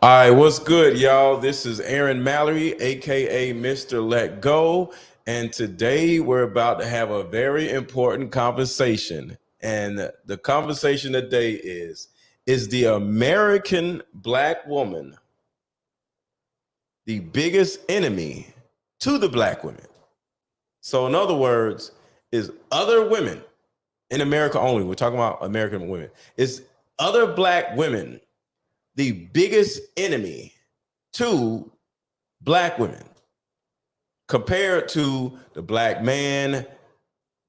All right, what's good, y'all? This is Aaron Mallory, aka MrLetGo, and today we're about to have a very important conversation. And the conversation today is the American black woman the biggest enemy to the black women? So, in other words, is other women in America only, we're talking about American women, is other black women the biggest enemy to black women compared to the black man,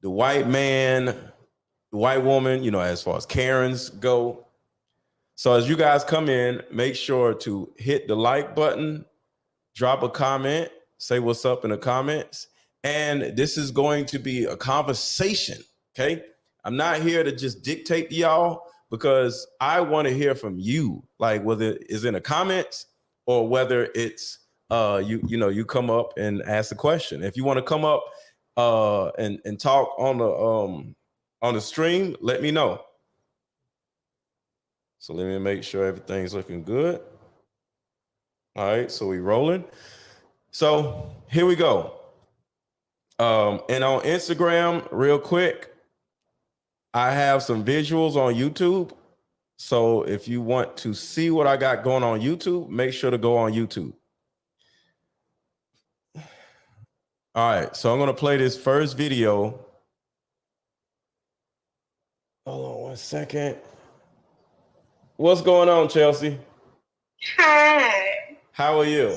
the white man, the white woman, as far as Karens go. So as you guys come in, make sure to hit the like button, drop a comment, say what's up in the comments. And this is going to be a conversation, okay? I'm not here to just dictate to y'all because I want to hear from you, like whether it's in the comments or whether it's you come up and ask a question. If you want to come up and talk on the stream, let me know. So let me make sure everything's looking good. All right, so we rolling. So here we go. And on Instagram, real quick, I have some visuals on YouTube. So if you want to see what I got going on YouTube, make sure to go on YouTube. All right, so I'm going to play this first video. Hold on one second. What's going on, Chelsea? Hi. How are you?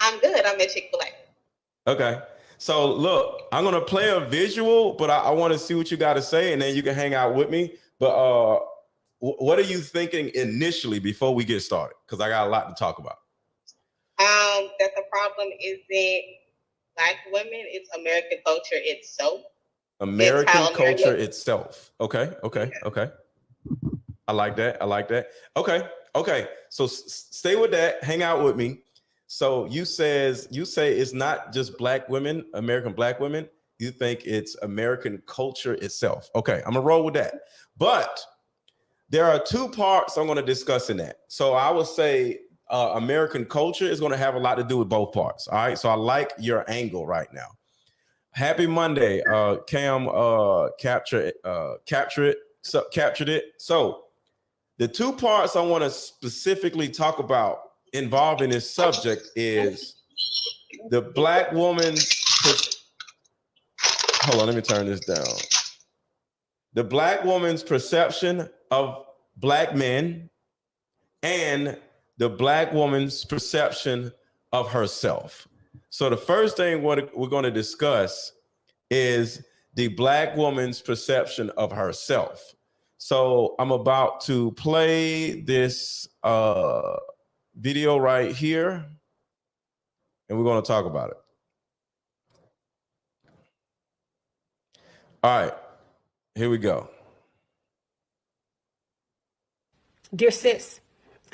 I'm good. I'm at Chick-fil-A. Okay. So look, I'm going to play a visual, but I want to see what you got to say, and then you can hang out with me. But what are you thinking initially before we get started? Because I got a lot to talk about. That the problem isn't black women, it's American culture itself. American culture itself. Okay. I like that. Okay. So stay with that. Hang out with me. So you say it's not just black women, American black women. You think it's American culture itself. Okay, I'm gonna roll with that. But there are two parts I'm gonna discuss in that. So I would say American culture is gonna have a lot to do with both parts. All right. So I like your angle right now. Happy Monday. Cam captured it. So the two parts I want to specifically talk about involving this subject is the black woman's. Hold on, let me turn this down. The black woman's perception of black men and the black woman's perception of herself. So the first thing we're going to discuss is the black woman's perception of herself. So I'm about to play this video right here, and we're going to talk about it. All right, here we go. Dear sis,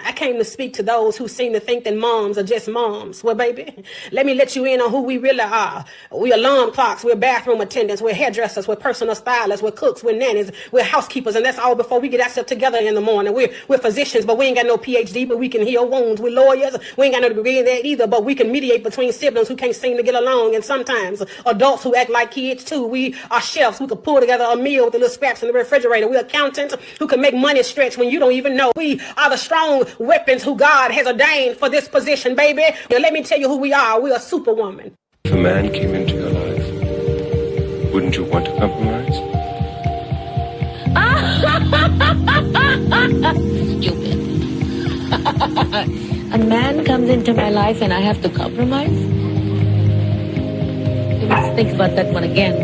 I came to speak to those who seem to think that moms are just moms. Well, baby, let me let you in on who we really are. We're alarm clocks, we're bathroom attendants, we're hairdressers, we're personal stylists, we're cooks, we're nannies, we're housekeepers, and that's all before we get ourselves together in the morning. We're physicians, but we ain't got no PhD, but we can heal wounds. We're lawyers, we ain't got no degree in that either, but we can mediate between siblings who can't seem to get along, and sometimes adults who act like kids too. We are chefs who can pull together a meal with the little scraps in the refrigerator. We're accountants who can make money stretch when you don't even know. We are the strong weapons who God has ordained for this position, baby. Now, let me tell you who we are. We are Superwoman. If a man came into your life, wouldn't you want to compromise? Stupid. A man comes into my life and I have to compromise? Let's think about that one again.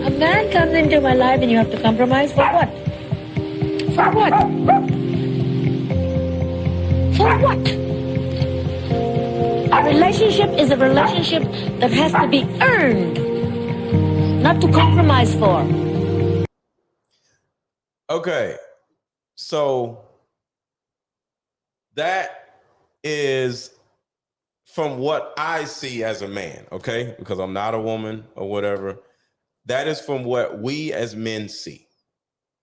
A man comes into my life and you have to compromise for what? For what? For what? A relationship is a relationship that has to be earned, not to compromise for. Okay, so that is from what I see as a man, okay? Because I'm not a woman or whatever. That is from what we as men see,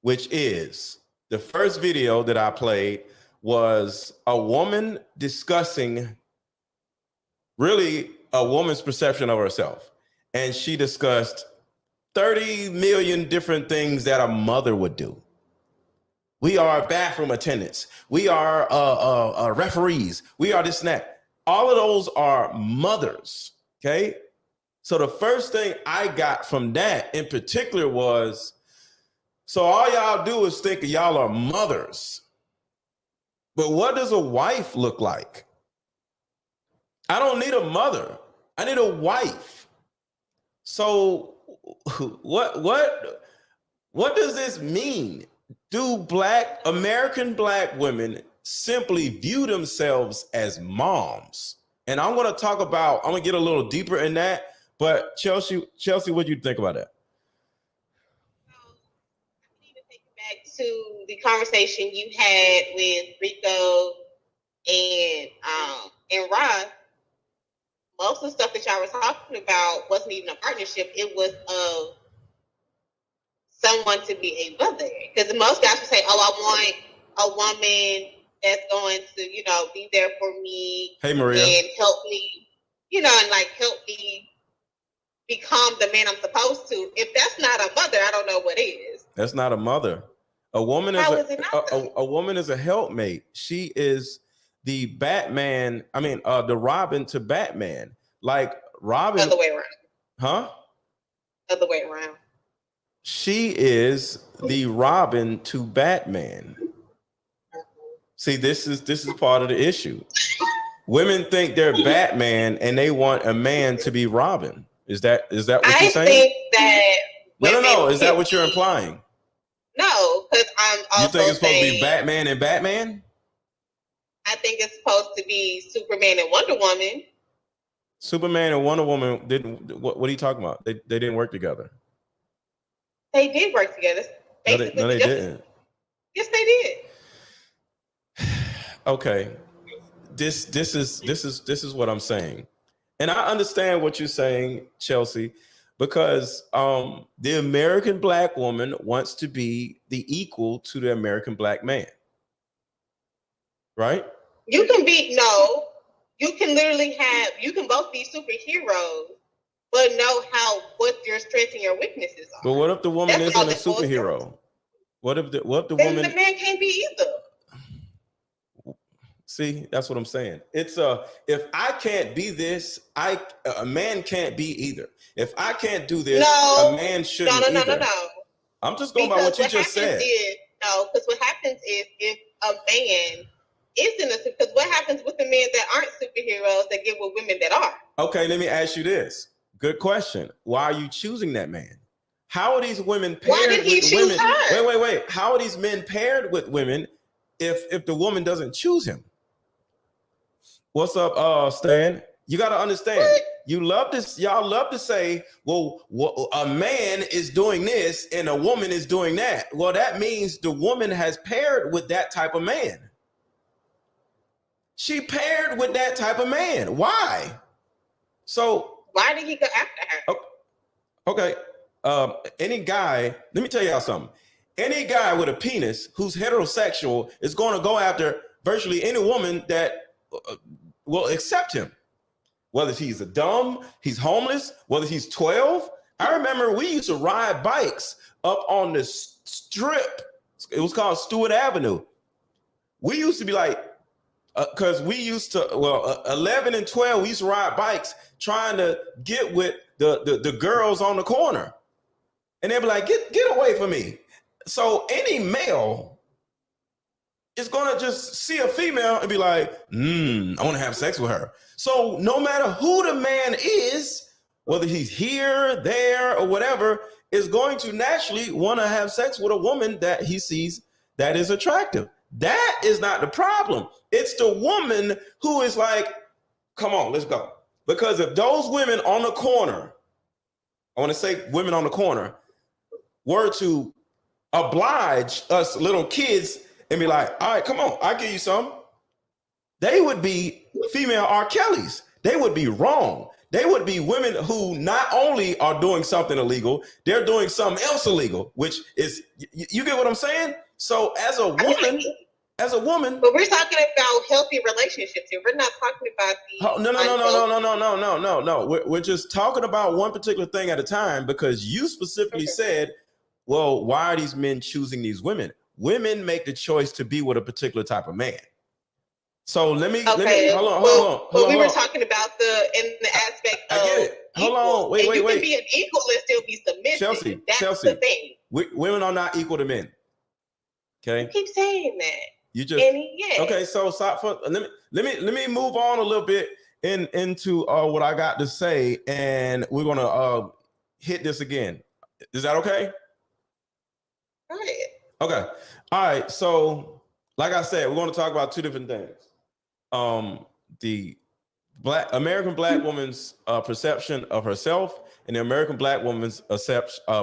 which is the first video that I played was a woman discussing really a woman's perception of herself. And she discussed 30 million different things that a mother would do. We are bathroom attendants. We are referees. We are this and that. All of those are mothers, okay? So the first thing I got from that in particular was, so all y'all do is think y'all are mothers. But what does a wife look like? I don't need a mother. I need a wife. So what does this mean? Do American black women simply view themselves as moms? And I'm going to get a little deeper in that. But Chelsea, what do you think about that? I need to take it back to the conversation you had with Rico and Ross. Most of the stuff that y'all were talking about wasn't even a partnership. It was of someone to be a mother. Because most guys would say, oh, I want a woman that's going to, be there for me. Hey, Maria. And help me, and like help me become the man I'm supposed to. If that's not a mother, I don't know what is. That's not a mother. A woman a woman is a helpmate. She is the Batman. The Robin to Batman. Like Robin. Other way around. Huh? Other way around. She is the Robin to Batman. See, this is part of the issue. Women think they're Batman and they want a man to be Robin. Is that what you're saying? I think that no. Is that what you're implying? No, because I'm also You think it's supposed to be Batman and Batman? I think it's supposed to be Superman and Wonder Woman. Superman and Wonder Woman didn't. What are you talking about? They didn't work together. They did work together. No, they didn't. Yes, they did. Okay, this is what I'm saying, and I understand what you're saying, Chelsea, because the American black woman wants to be the equal to the American black man, right? You can literally you can both be superheroes, but know what your strengths and your weaknesses are. But what if the woman isn't a superhero? What if the then woman? The man can't be either. See, that's what I'm saying. It's if I can't be this, a man can't be either. If I can't do this, a man shouldn't either. No. I'm just going by what you just said. Because what happens is if a man isn't because what happens with the men that aren't superheroes that get with women that are? Okay, let me ask you this. Good question. Why are you choosing that man? How are these women paired Why did he with choose women? her? Wait. How are these men paired with women if the woman doesn't choose him? What's up, Stan? You got to understand. What? Y'all love to say, well, a man is doing this and a woman is doing that. Well, that means the woman has paired with that type of man. She paired with that type of man. Why? So why did he go after her? Okay. Any guy, let me tell y'all something. Any guy with a penis who's heterosexual is going to go after virtually any woman that will accept him. Whether he's he's homeless, whether he's 12. I remember we used to ride bikes up on the strip. It was called Stewart Avenue. We used to be like, because we used to, 11 and 12, we used to ride bikes trying to get with the girls on the corner. And they'd be like, get away from me. So any male is going to just see a female and be like, I want to have sex with her. So no matter who the man is, whether he's here, there, or whatever, is going to naturally want to have sex with a woman that he sees that is attractive. That is not the problem. It's the woman who is like, come on, let's go. Because if those women on the corner, I want to say women on the corner, were to oblige us little kids and be like, all right, come on, I'll give you some. They would be female R. Kellys. They would be wrong. They would be women who not only are doing something illegal, they're doing something else illegal, which is, you get what I'm saying? So as a woman, but we're talking about healthy relationships here. We're not talking about the no. We're just talking about one particular thing at a time, because you specifically said, well, why are these men choosing these women? Women make the choice to be with a particular type of man. So let me hold on. We were talking about in the aspect of, I get it. Hold on, wait. You can be an equal and still be submissive. That's the thing. Women are not equal to men. Okay. You keep saying that. You just okay. So stop for let me move on a little bit into what I got to say, and we're gonna hit this again. Is that okay? Go ahead. Okay. All right. So, like I said, we're going to talk about two different things. The American black woman's perception of herself, and the American black woman's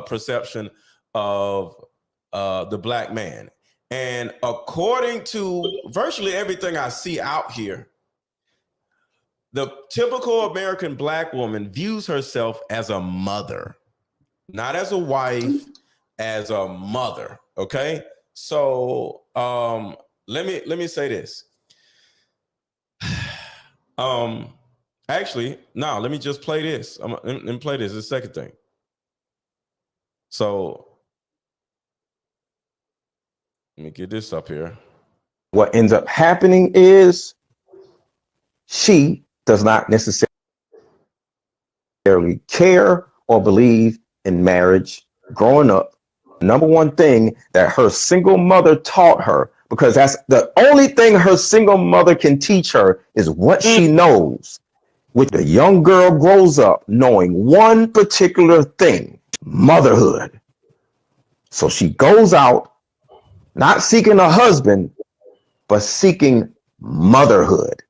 perception of the black man. And according to virtually everything I see out here, the typical American black woman views herself as a mother, not as a wife, as a mother. Okay. So let me say this. Actually, no, let me just play this. Let me play this. The second thing. So let me get this up here. What ends up happening is she does not necessarily care or believe in marriage growing up. Number one thing that her single mother taught her, because that's the only thing her single mother can teach her, is what she knows. Which the young girl grows up knowing one particular thing: motherhood. So she goes out not seeking a husband, but seeking motherhood.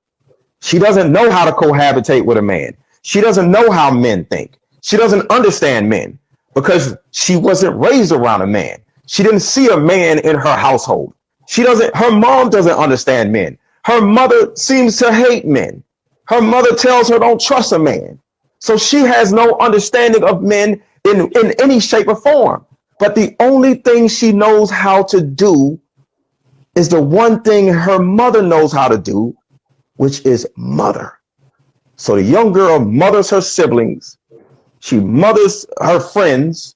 She doesn't know how to cohabitate with a man. She doesn't know how men think. She doesn't understand men because she wasn't raised around a man. She didn't see a man in her household. Her mom doesn't understand men. Her mother seems to hate men. Her mother tells her don't trust a man. So she has no understanding of men in any shape or form. But the only thing she knows how to do is the one thing her mother knows how to do, which is mother. So the young girl mothers her siblings. She mothers her friends.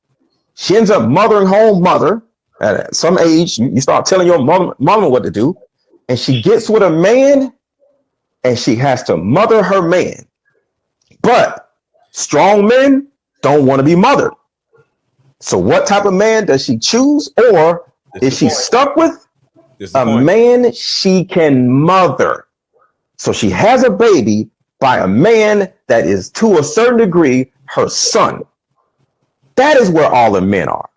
She ends up mothering her own mother. At some age, you start telling your mama what to do. And she gets with a man and she has to mother her man. But strong men don't want to be mothered. So what type of man does she choose? Or is she stuck with a man she can mother? So she has a baby by a man that is, to a certain degree, her son. That is where all the men are.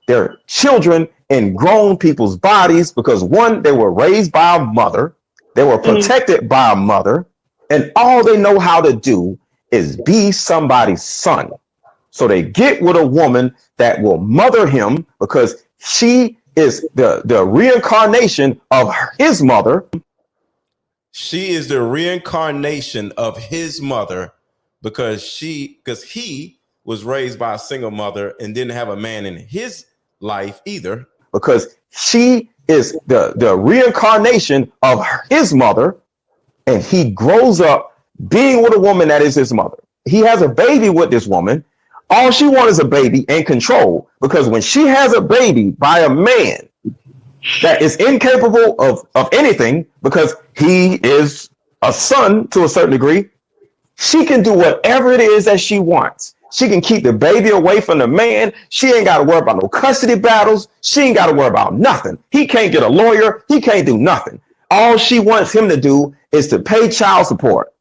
They're children in grown people's bodies because, one, they were raised by a mother. They were protected by a mother. And all they know how to do is be somebody's son. So they get with a woman that will mother him because she is the reincarnation of his mother. She is the reincarnation of his mother because he was raised by a single mother and didn't have a man in his life either. Because she is the reincarnation of his mother, and he grows up being with a woman that is his mother. He has a baby with this woman. All she wants is a baby and control, because when she has a baby by a man that is incapable of anything, because he is a son to a certain degree, she can do whatever it is that she wants. She can keep the baby away from the man. She ain't got to worry about no custody battles. She ain't got to worry about nothing. He can't get a lawyer. He can't do nothing. All she wants him to do is to pay child support.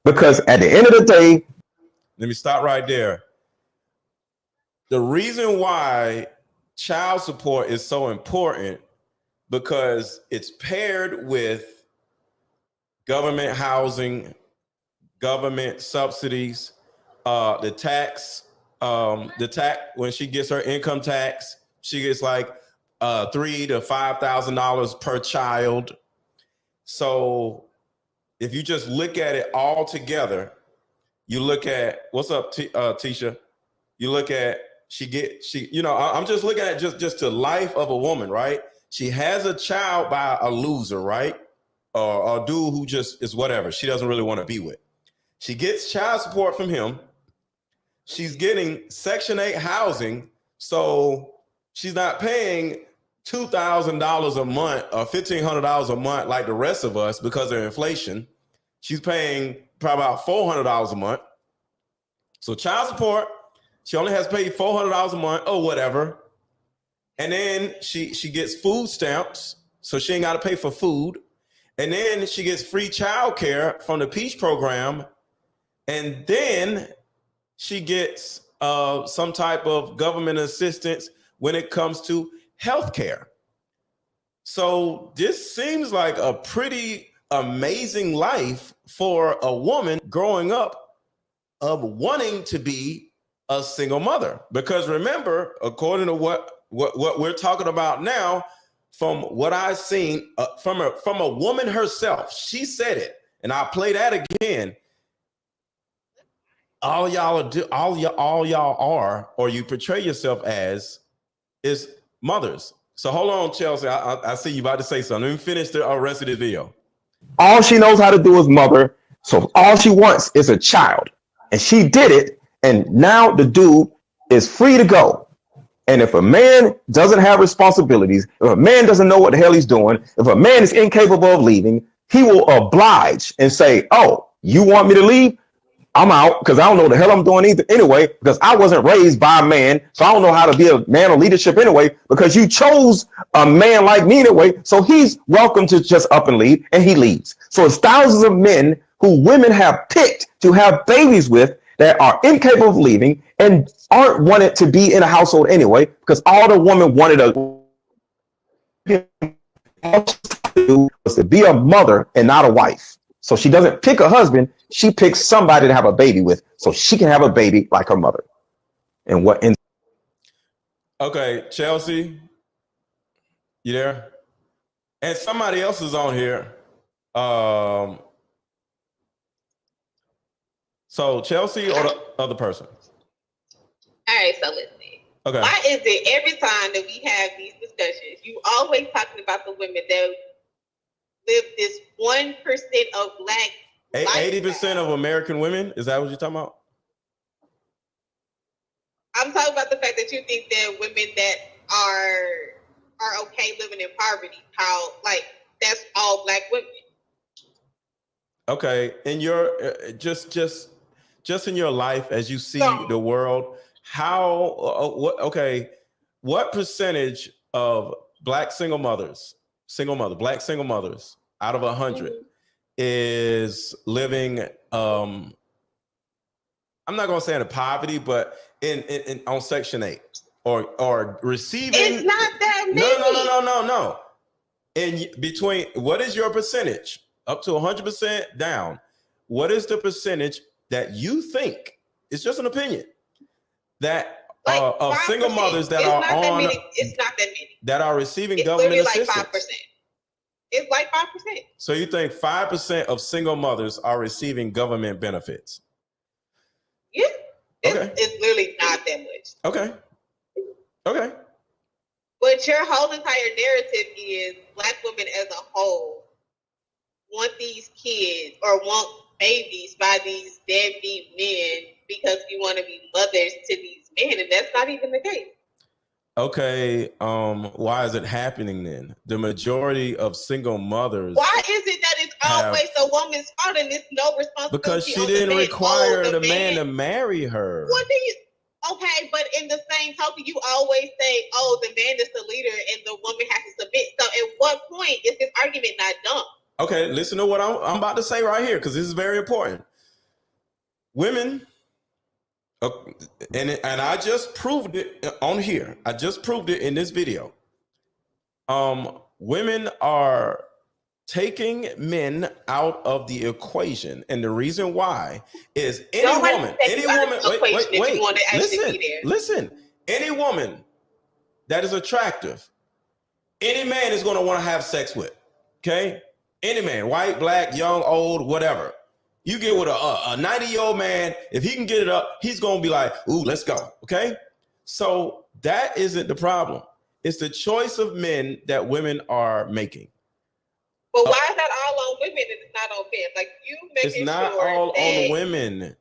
Because at the end of the day, let me stop right there. The reason why child support is so important, because it's paired with government housing, government subsidies, the tax, when she gets her income tax, she gets like $3,000 to $5,000 per child. So if you just look at it all together, You look at what's up, Tisha. You look at I'm just looking at just the life of a woman, right? She has a child by a loser, right? Or a dude who just is whatever. She doesn't really want to be with. She gets child support from him. She's getting Section 8 housing, so she's not paying $2,000 a month or $1,500 a month like the rest of us because of inflation. She's paying probably about $400 a month. So child support, she only has paid $400 a month or whatever. And then she gets food stamps, so she ain't got to pay for food. And then she gets free child care from the Peach program. And then she gets some type of government assistance when it comes to health care. So this seems like a pretty amazing life for a woman growing up of wanting to be a single mother. Because remember, according to what we're talking about now, from what I've seen from a woman herself, she said it, and I'll play that again. All y'all are, or you portray yourself as, is mothers. So hold on, Chelsea. I see you about to say something. Let me finish the rest of this video. All she knows how to do is mother. So all she wants is a child. And she did it. And now the dude is free to go. And if a man doesn't have responsibilities, if a man doesn't know what the hell he's doing, if a man is incapable of leaving, he will oblige and say, oh, you want me to leave? I'm out because I don't know what the hell I'm doing either anyway, because I wasn't raised by a man. So I don't know how to be a man of leadership anyway, because you chose a man like me anyway. So he's welcome to just up and leave, and he leaves. So it's thousands of men who women have picked to have babies with that are incapable of leaving and aren't wanted to be in a household anyway, because all the woman wanted was to be a mother and not a wife. So she doesn't pick a husband. She picks somebody to have a baby with so she can have a baby like her mother. And what ends. Okay, Chelsea, you there? And somebody else is on here. So Chelsea or the other person? All right, so listen. Okay. Why is it every time that we have these discussions, you always talking about the women that live this 1% of Black 80% of American women? Is that what you're talking about? I'm talking about the fact that you think that women that are okay living in poverty, how like that's all Black women. Okay, in your just in your life as you see the world, what percentage of Black single mothers out of 100 is living I'm not gonna say in poverty, but in on Section 8 or receiving. It's not that many. No. In between, what is your percentage? Up to 100% down. What is the percentage that you think, it's just an opinion, that of single mothers that are on, it's not that many, that are receiving it's government like assistance? 5%. It's like 5%. So you think 5% of single mothers are receiving government benefits? Yeah. Okay. It's literally not that much. Okay. But your whole entire narrative is Black women as a whole want these kids or want babies by these deadbeat men because we want to be mothers to these men, and that's not even the case. Okay, why is it happening then? The majority of single mothers. Why is it that it's always a woman's fault and it's no responsibility? Because she didn't require the man to marry her. What do you? Okay, but in the same token, you always say, "Oh, the man is the leader and the woman has to submit." So, at what point is this argument not dumb? Okay, listen to what I'm about to say right here, because this is very important. Women, and I just proved it on here. I just proved it in this video. Women are taking men out of the equation, and the reason why is any woman. Listen. Any woman that is attractive, any man is going to want to have sex with. Okay. Any man, white, black, young, old, whatever. You get with a 90-year-old man, if he can get it up, he's going to be like, ooh, let's go. Okay. So that isn't the problem. It's the choice of men that women are making. But why is that all on women and it's not on men? Like you making it's not sure all that, on women.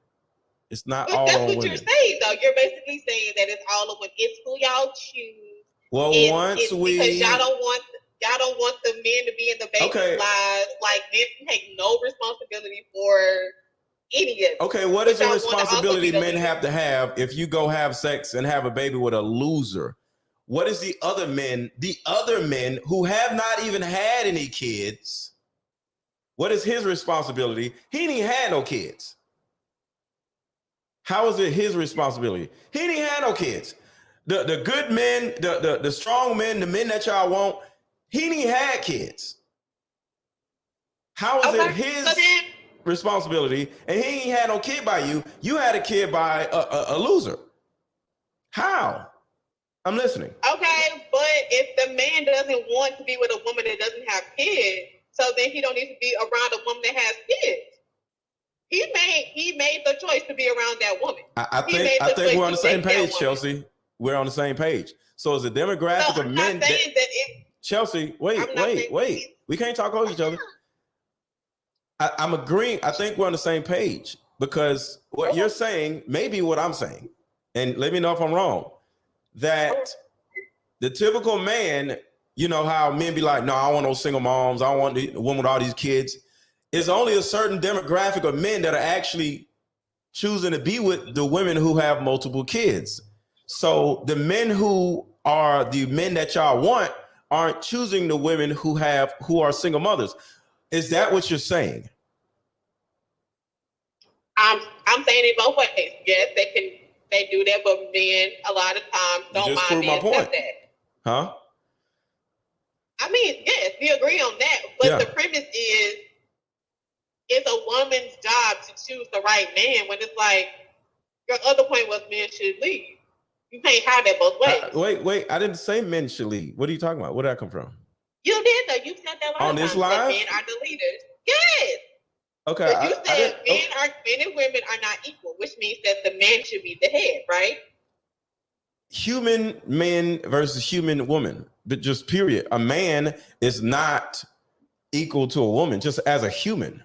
It's not all that's on what women. you're saying, though. You're basically saying that it's all on women. It's who y'all choose. Well, it's because y'all don't want the men to be in the baby's lives. Like men take no responsibility for any of it. Okay, what is the responsibility men have to have if you go have sex and have a baby with a loser? What is the other men who have not even had any kids? What is his responsibility? He didn't had no kids. How is it his responsibility? He didn't have no kids. The good men, the strong men, the men that y'all want, he didn't had kids. How is it his responsibility? And he ain't had no kid by you. You had a kid by a loser. How? I'm listening. Okay, but if the man doesn't want to be with a woman that doesn't have kids, so then he don't need to be around a woman that has kids. He made the choice to be around that woman. I think we're on the same page, Chelsea. We're on the same page. So as a demographic of men Chelsea, wait. We can't talk over each other. I'm agreeing. I think we're on the same page because what you're saying may be what I'm saying. And let me know if I'm wrong. That the typical man, you know how men be like, no, I want no single moms. I want a woman with all these kids. It's only a certain demographic of men that are actually choosing to be with the women who have multiple kids. So the men who are the men that y'all want aren't choosing the women who are single mothers. Is that what you're saying? I'm saying it both ways. Yes, they do that, but men a lot of times don't mind being said that. Huh? I mean, yes, we agree on that. But the premise is it's a woman's job to choose the right man when it's like your other point was men should leave. You can't have that both ways. Wait. I didn't say men should leave. What are you talking about? Where did that come from? You did though. You said that on this live. Men are the leaders. Yes. Okay. But you said men and women are not equal, which means that the man should be the head, right? Human men versus human woman, but just period. A man is not equal to a woman, just as a human.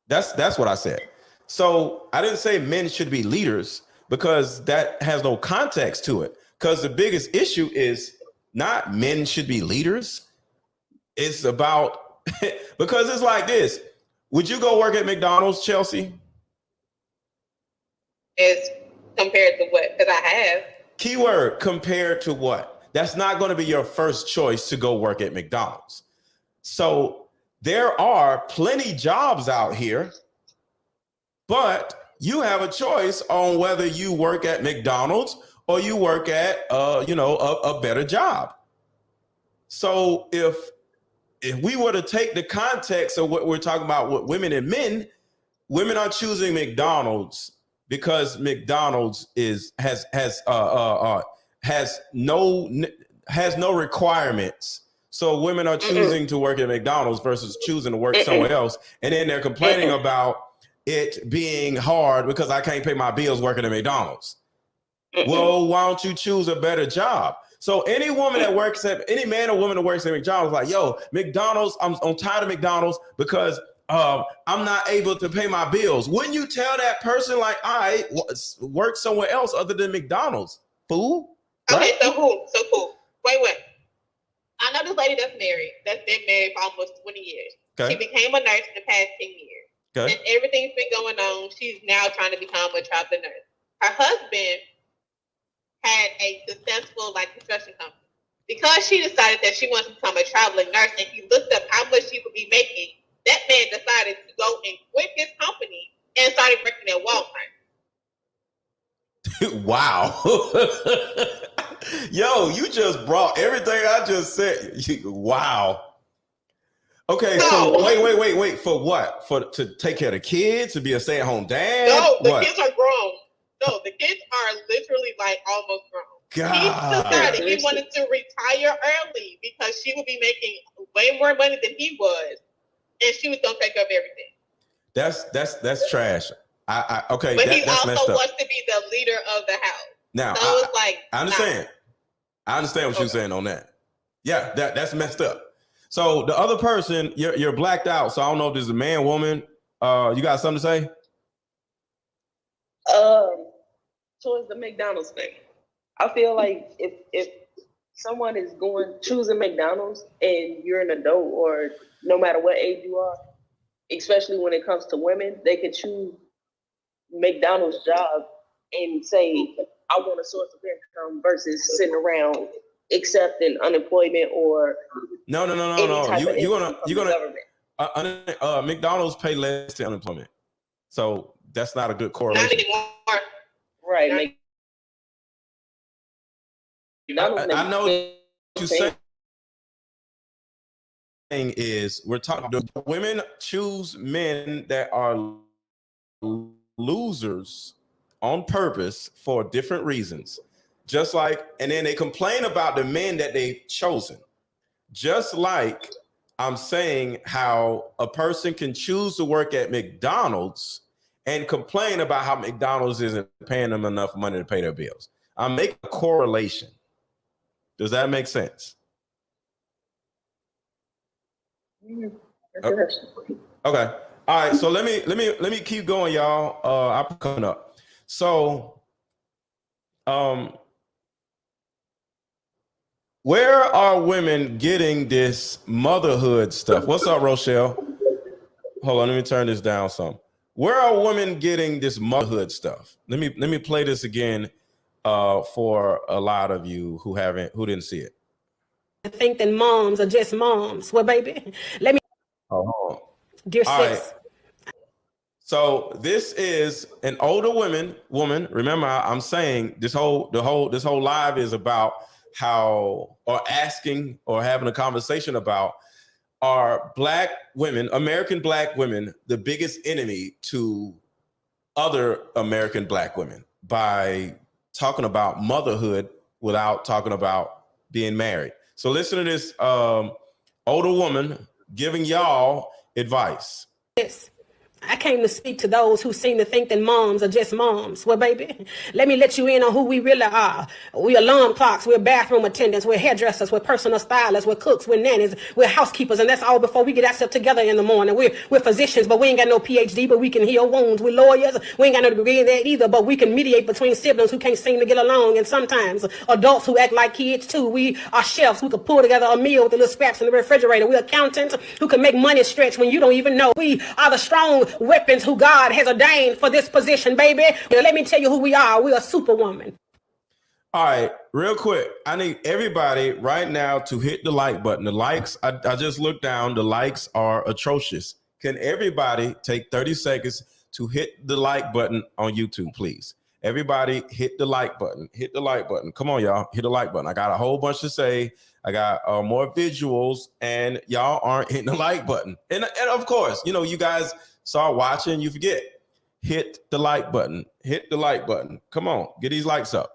That's what I said. So I didn't say men should be leaders because that has no context to it. Because the biggest issue is not men should be leaders. It's about, because it's like this. Would you go work at McDonald's, Chelsea? As compared to what? Because I have. Keyword, compared to what? That's not going to be your first choice to go work at McDonald's. So there are plenty jobs out here, but you have a choice on whether you work at McDonald's or you work at, a better job. So if we were to take the context of what we're talking about with women and men, women are choosing McDonald's because McDonald's has no requirements. So women are choosing to work at McDonald's versus choosing to work somewhere else. And then they're complaining about it being hard because I can't pay my bills working at McDonald's. Well, why don't you choose a better job? So any man or woman that works at McDonald's, like, yo, McDonald's, I'm tired of McDonald's because I'm not able to pay my bills. Wouldn't you tell that person, like, I work somewhere else other than McDonald's, fool? Right? Okay, so cool. Wait. I know this lady that's been married for almost 20 years. Okay. She became a nurse in the past 10 years. Okay. And everything's been going on. She's now trying to become a traveling nurse. Her husband had a successful construction company. Because she decided that she wants to become a traveling nurse and he looked up how much she would be making, that man decided to go and quit his company and started working at Walmart. Wow. Yo, you just brought everything I just said. Wow. Okay, so wait. For what? To take care of the kids, to be a stay-at-home dad? No, the kids are grown. No, the kids are literally almost grown. God. He decided he wanted to retire early because she would be making way more money than he was, and she was gonna take care of everything. That's trash. Okay, But he that's also messed up. wants to be the leader of the house. Now, So it's like, I understand. I understand what you're saying on that. Yeah, that's messed up. So the other person, you're blacked out. So I don't know if this is a man, woman. You got something to say? Towards the McDonald's thing, I feel like if someone is choosing McDonald's and you're an adult, or no matter what age you are, especially when it comes to women, they could choose McDonald's job and say, I want a source of income versus sitting around accepting unemployment or no. You're gonna McDonald's pay less than unemployment, so that's not a good correlation. not anymore. Right. I know what you're saying is we're talking about women choose men that are losers on purpose for different reasons. Just like, and then they complain about the men that they've chosen. Just like I'm saying how a person can choose to work at McDonald's and complain about how McDonald's isn't paying them enough money to pay their bills. I'm making a correlation. Does that make sense? Okay. All right. So let me keep going, y'all. I'm coming up. So, where are women getting this motherhood stuff? What's up, Rochelle? Hold on, let me turn this down some. Where are women getting this motherhood stuff? Let me play this again for a lot of you who didn't see it. I think that moms are just moms. Well, baby, let me. Oh, Dear all sis. right. So this is an older woman. Remember, I'm saying this whole live is about how, or asking or having a conversation about, are black women, American black women, the biggest enemy to other American black women by talking about motherhood without talking about being married. So listen to this older woman giving y'all advice. Yes. I came to speak to those who seem to think that moms are just moms. Well, baby, let me let you in on who we really are. We're alarm clocks, we're bathroom attendants, we're hairdressers, we're personal stylists, we're cooks, we're nannies, we're housekeepers, and that's all before we get ourselves together in the morning. We're physicians, but we ain't got no PhD, but we can heal wounds. We're lawyers, we ain't got no degree in that either, but we can mediate between siblings who can't seem to get along, and sometimes adults who act like kids too. We are chefs who can pull together a meal with the little scraps in the refrigerator. We're accountants who can make money stretch when you don't even know. We are the strong weapons who God has ordained for this position, baby. Now, let me tell you who we are. We are Superwoman. All right, real quick. I need everybody right now to hit the like button. The likes, I just looked down. The likes are atrocious. Can everybody take 30 seconds to hit the like button on YouTube, please? Everybody hit the like button. Hit the like button. Come on, y'all. Hit the like button. I got a whole bunch to say. I got more visuals, and y'all aren't hitting the like button. And of course, you guys start watching, you forget. Hit the like button. Hit the like button. Come on, get these likes up.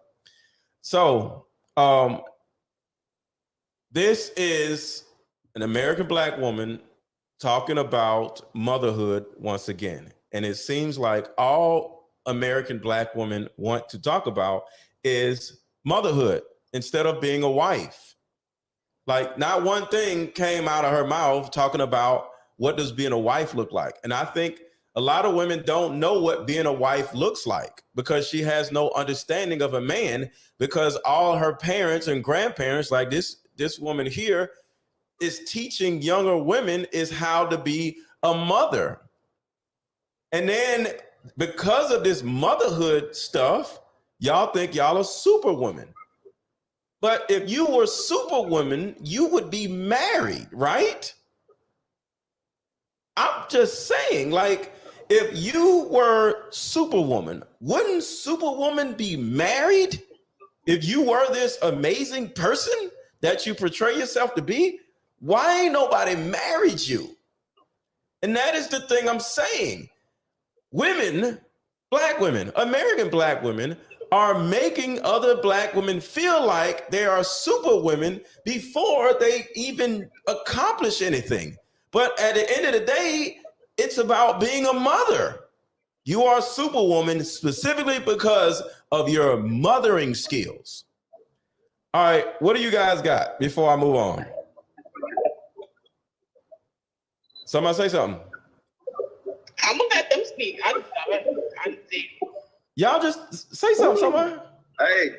So, this is an American black woman talking about motherhood once again. And it seems like all American black women want to talk about is motherhood instead of being a wife. Like, not one thing came out of her mouth talking about what does being a wife look like. And I think a lot of women don't know what being a wife looks like because she has no understanding of a man, because all her parents and grandparents, like this woman here, is teaching younger women is how to be a mother. And then because of this motherhood stuff, y'all think y'all are Superwoman. But if you were Superwoman, you would be married, right? I'm just saying, like, if you were Superwoman, wouldn't Superwoman be married? If you were this amazing person that you portray yourself to be, why ain't nobody married you? And that is the thing I'm saying. Women, black women, American black women, are making other black women feel like they are Superwomen before they even accomplish anything. But at the end of the day, It's about being a mother. You are a superwoman specifically because of your mothering skills. All right, what do you guys got before I move on? Somebody say something. I'm gonna let them speak. I see. Y'all just say something, somebody. Hey,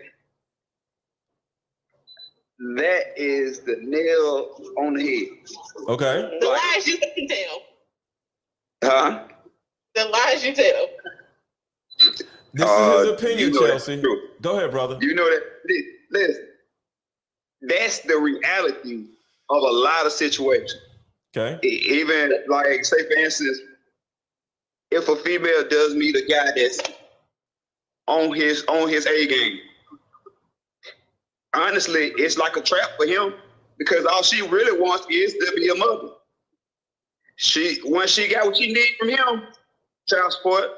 that is the nail on the head. Okay. The lies you can tell. Huh? The lies you tell. This is his opinion, you know Chelsea. Go ahead, brother. You know that. Listen, that's the reality of a lot of situations. Okay. Even like, say for instance, if a female does meet a guy that's on his A game, honestly, it's like a trap for him because all she really wants is to be a mother. Once she got what she needs from him, child support,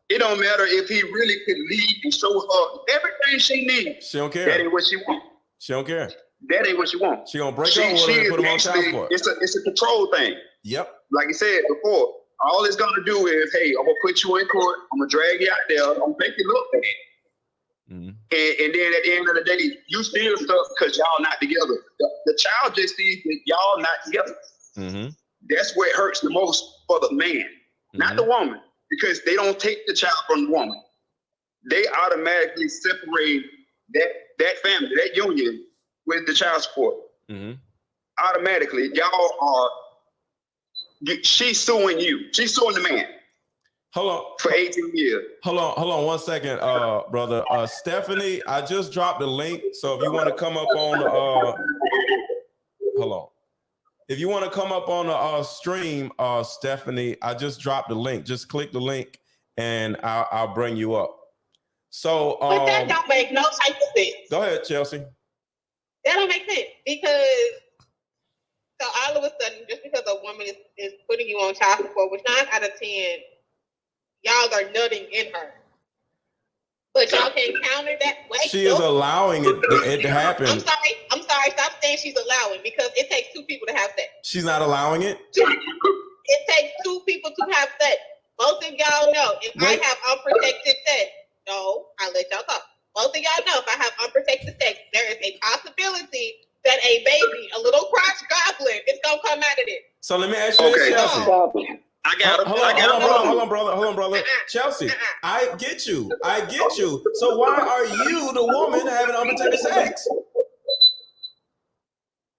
it don't matter if he really could lead and show her everything she needs. She don't care. That ain't what she wants. She don't care. That ain't what she wants. She gonna break up with her and put him on child support. It's a control thing. Yep. Like I said before, all it's gonna do is, hey, I'm gonna put you in court. I'm gonna drag you out there. I'm gonna make you look bad. Mm-hmm. And then at the end of the day, you still stuck because y'all not together. The child just sees that y'all not together. Mm-hmm. That's where it hurts the most for the man, not the woman, because they don't take the child from the woman. They automatically separate that family, that union with the child support. Mm-hmm. Automatically, y'all are. She's suing you. She's suing the man. Hold on. For 18 years. Hold on 1 second, brother. Stephanie, I just dropped the link. So if you want to come up on hold on. If you want to come up on the stream, Stephanie, I just dropped the link. Just click the link and I'll bring you up. So but that don't make no type of sense. Go ahead, Chelsea. That don't make sense because so all of a sudden, just because a woman is putting you on child support, which 9 out of 10, y'all are nutting in her. But y'all can counter that. She is allowing it to happen. I'm sorry. Stop saying she's allowing because it takes 2 people to have sex. She's not allowing it? It takes 2 people to have sex. Most of y'all know if I have unprotected sex, no, I'll let y'all talk. Most of y'all know if I have unprotected sex, there is a possibility that a baby, a little crotch goblin, is gonna come out of it. So let me ask you this, Chelsea. Hold on, brother. Chelsea, I get you. So why are you, the woman, having unprotected sex?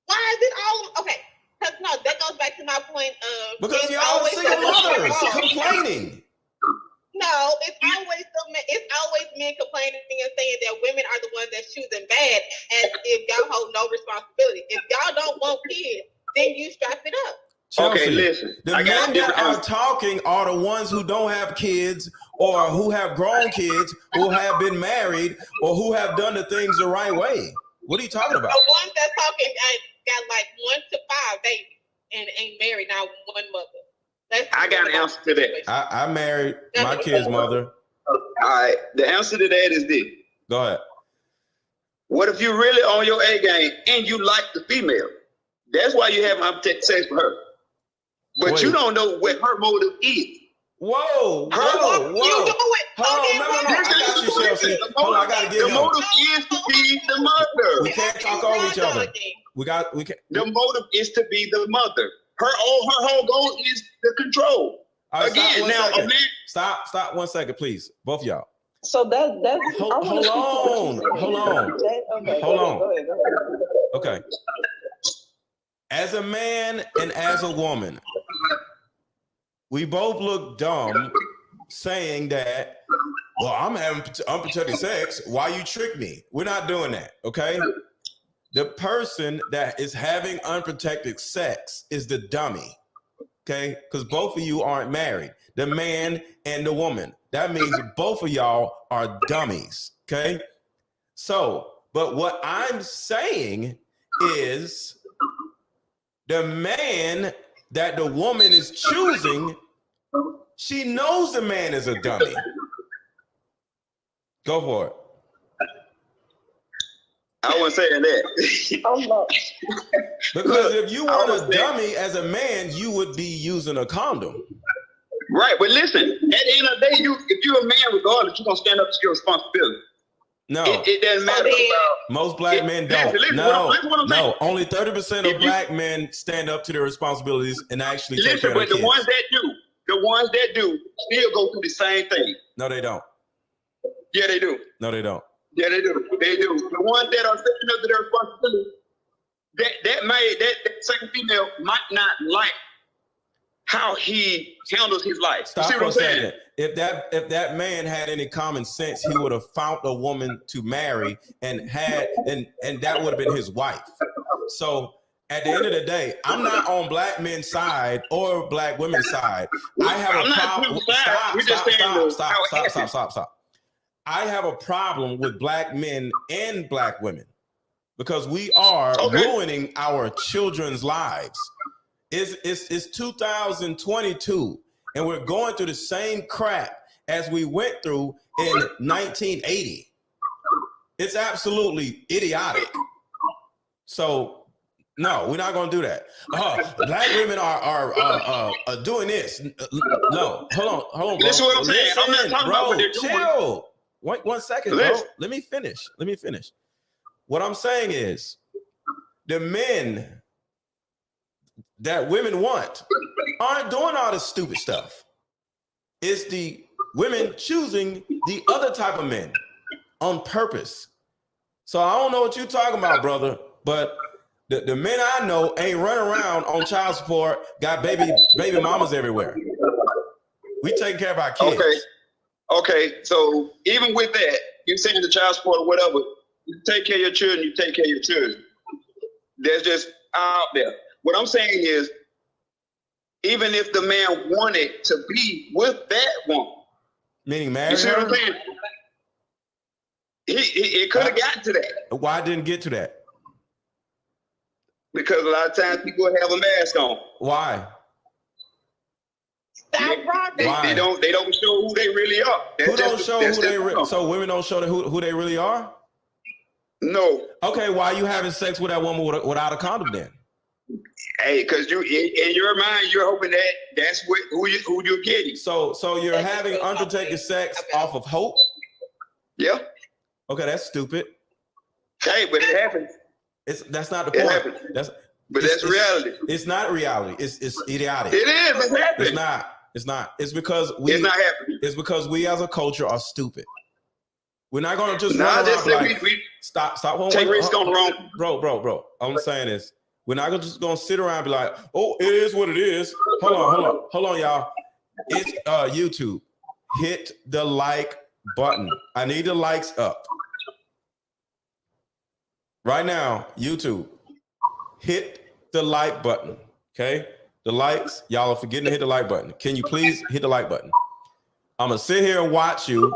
Why is it all okay? Because no, that goes back to my point of because y'all are single mothers complaining. No, it's always men complaining and saying that women are the ones that's choosing bad, as if y'all hold no responsibility. If y'all don't want kids, then you strap it up. Chelsea, okay, listen. The men that are talking are the ones who don't have kids or who have grown kids, who have been married, or who have done the things the right way. What are you talking about? The ones that talking got like 1 to 5 babies and ain't married, now one mother. I got an answer to that. I married my kid's mother. All right. The answer to that is this. Go ahead. What if you're really on your A game and you like the female? That's why you have unprotected sex with her. But you don't know what her motive is. Whoa. You do it. Hold on, no. I got you, Chelsea. Hold on, I gotta get the motive is to be the mother. We can't talk over each other. We can't. The motive is to be the mother. Her whole goal is the control. Right, again, now a man. Stop 1 second, please. Both of y'all. So that's hold on. Okay. Hold on. Go ahead. Okay. As a man and as a woman, we both look dumb saying that, well, I'm having unprotected sex. Why you trick me? We're not doing that, okay? The person that is having unprotected sex is the dummy, okay? Because both of you aren't married, the man and the woman. That means both of y'all are dummies, okay? So, but what I'm saying is the man that the woman is choosing, she knows the man is a dummy. Go for it. I wasn't saying that. Because if you weren't a dummy as a man, you would be using a condom. Right, but listen, at the end of the day, if you're a man, regardless, you're gonna stand up to your responsibility. No, it doesn't matter. Most black men don't. Listen, No, only 30% of black men stand up to their responsibilities and actually take care of their kids. The ones that do, still go through the same thing. No, they don't. Yeah, they do. No, they don't. Yeah, they do. They do. The ones that are stepping up to their responsibility, that second female might not like how he handles his life. Stop for a second. If that man had any common sense, he would have found a woman to marry and that would have been his wife. So at the end of the day, I'm not on black men's side or black women's side. I have a problem. Stop. I have a problem with black men and black women because we are ruining our children's lives. It's 2022 and we're going through the same crap as we went through in 1980. It's absolutely idiotic. So no, we're not going to do that. Black women are doing this. No, hold on, bro. This is what I'm saying. I'm not talking about what they're doing. Chill. One second, bro. Let me finish. What I'm saying is the men that women want aren't doing all this stupid stuff. It's the women choosing the other type of men on purpose. So I don't know what you're talking about, brother, but the men I know ain't running around on child support, got baby mamas everywhere. We taking care of our kids. Okay, so even with that, you're saying the child support or whatever, you take care of your children, you take care of your children. That's just out there. What I'm saying is, even if the man wanted to be with that woman, meaning marry you see her? what I'm saying? It could have gotten to that. Why didn't get to that? Because a lot of times people have a mask on. Why? Stop robbing. They don't show who they really are. So women don't show who they really are? No. Okay, why are you having sex with that woman without a condom then? Hey, because you in your mind you're hoping that that's who you're getting. So you're having unprotected sex off of hope? Yeah. Okay, that's stupid. Hey, but it happens. That's not the point. Happens. That's reality. It's not reality. It's idiotic. It is. It's happening. It's not. It's because we. It's not happening. It's because we as a culture are stupid. We're not gonna just run around like stop. Take risks on the wrong. Bro. All I'm saying is we're not just gonna sit around and be like, oh, it is what it is. Hold on, y'all. It's YouTube. Hit the like button. I need the likes up. Right now, YouTube. Hit the like button. Okay? The likes, y'all are forgetting to hit the like button. Can you please hit the like button? I'm gonna sit here and watch you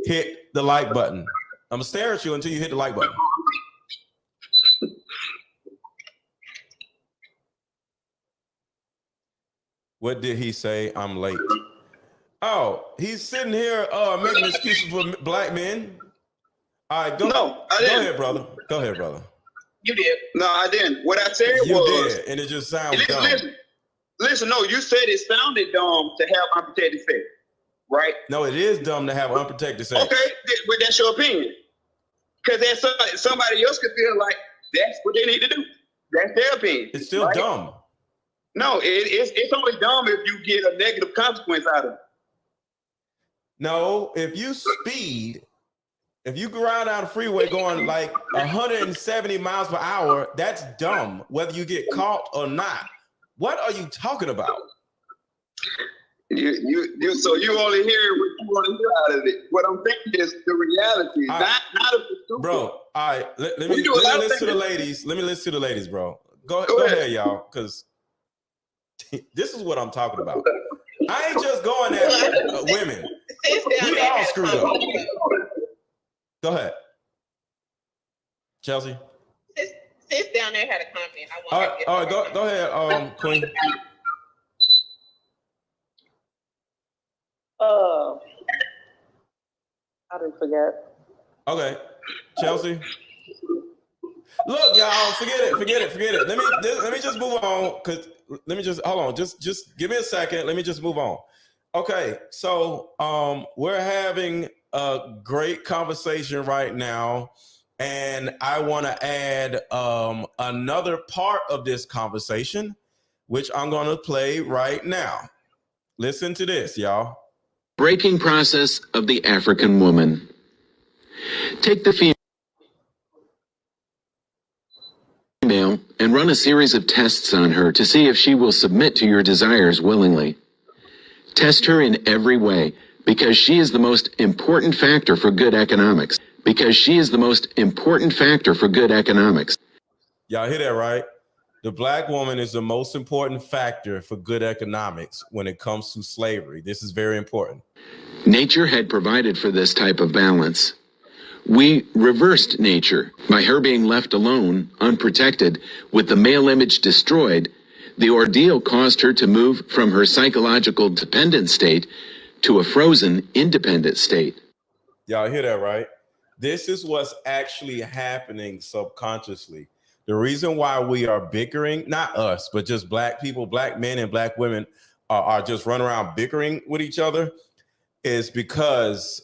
hit the like button. I'm gonna stare at you until you hit the like button. What did he say? I'm late. Oh, he's sitting here making excuses for black men. All right, go ahead, brother. Go ahead, brother. You did. No, I didn't. What I said you was... did, and it just sounds dumb. Listen, no, you said it sounded dumb to have unprotected sex, right? No, it is dumb to have unprotected sex. Okay, but that's your opinion. Because somebody else could feel like that's what they need to do. That's their opinion. It's still dumb. No, it's only dumb if you get a negative consequence out of it. No, if you speed... If you go around down the freeway going like 170 miles per hour, that's dumb, whether you get caught or not. What are you talking about? So you only hear what you want to hear out of it. What I'm thinking is the reality, not of the stupid. Bro, all right, let me listen to the ladies. Let me listen to the ladies, bro. Go ahead, y'all, because this is what I'm talking about. I ain't just going at women. We all screwed up. Go ahead, Chelsea. Sis down there had a comment. All right, go ahead, Queen. I didn't forget. Okay, Chelsea. Look, y'all, forget it. Let me just move on. Hold on. Just give me a second. Let me just move on. Okay, so we're having a great conversation right now, and I want to add another part of this conversation, which I'm going to play right now. Listen to this, y'all. Breaking process of the African woman. Take the female and run a series of tests on her to see if she will submit to your desires willingly. Test her in every way, because she is the most important factor for good economics. Because she is the most important factor for good economics. Y'all hear that, right? The black woman is the most important factor for good economics when it comes to slavery. This is very important. Nature had provided for this type of balance. We reversed nature by her being left alone, unprotected, with the male image destroyed. The ordeal caused her to move from her psychological dependent state to a frozen, independent state. Y'all hear that, right? This is what's actually happening subconsciously. The reason why we are bickering, not us, but just black people, black men and black women are just running around bickering with each other, is because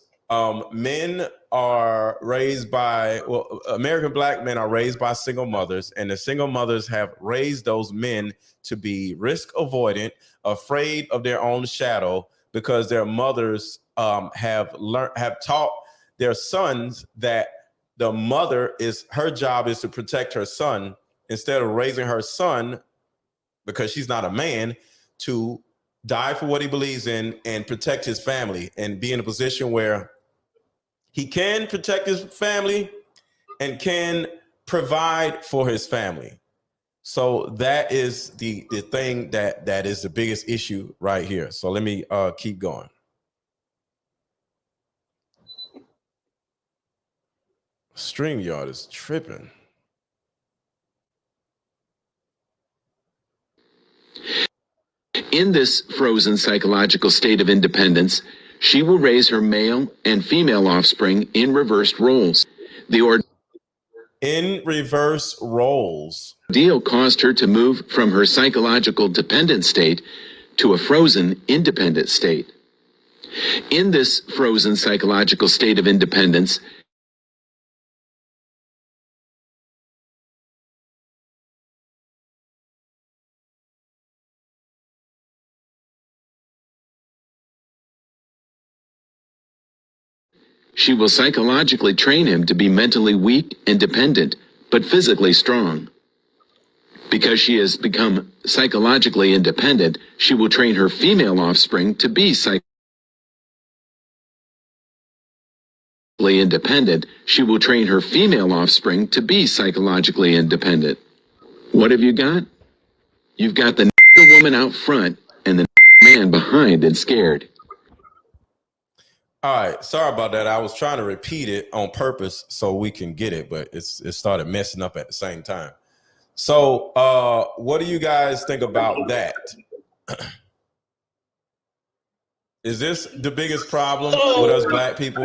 men are raised by, well, American black men are raised by single mothers, and the single mothers have raised those men to be risk avoidant, afraid of their own shadow, because their mothers have taught their sons that the mother her job is to protect her son, instead of raising her son, because she's not a man, to die for what he believes in and protect his family and be in a position where he can protect his family and can provide for his family. So that is the thing that is the biggest issue right here. So let me keep going. StreamYard is tripping. In this frozen psychological state of independence, she will raise her male and female offspring in reversed roles. In reverse roles. Ordeal caused her to move from her psychological dependent state to a frozen, independent state. In this frozen psychological state of independence, she will psychologically train him to be mentally weak and dependent, but physically strong. Because she has become psychologically independent, she will train her female offspring to be psychologically independent. She will train her female offspring to be psychologically independent. What have you got? You've got the woman out front and the man behind and scared. All right, sorry about that. I was trying to repeat it on purpose so we can get it, but it started messing up at the same time. So what do you guys think about that? Is this the biggest problem with us black people?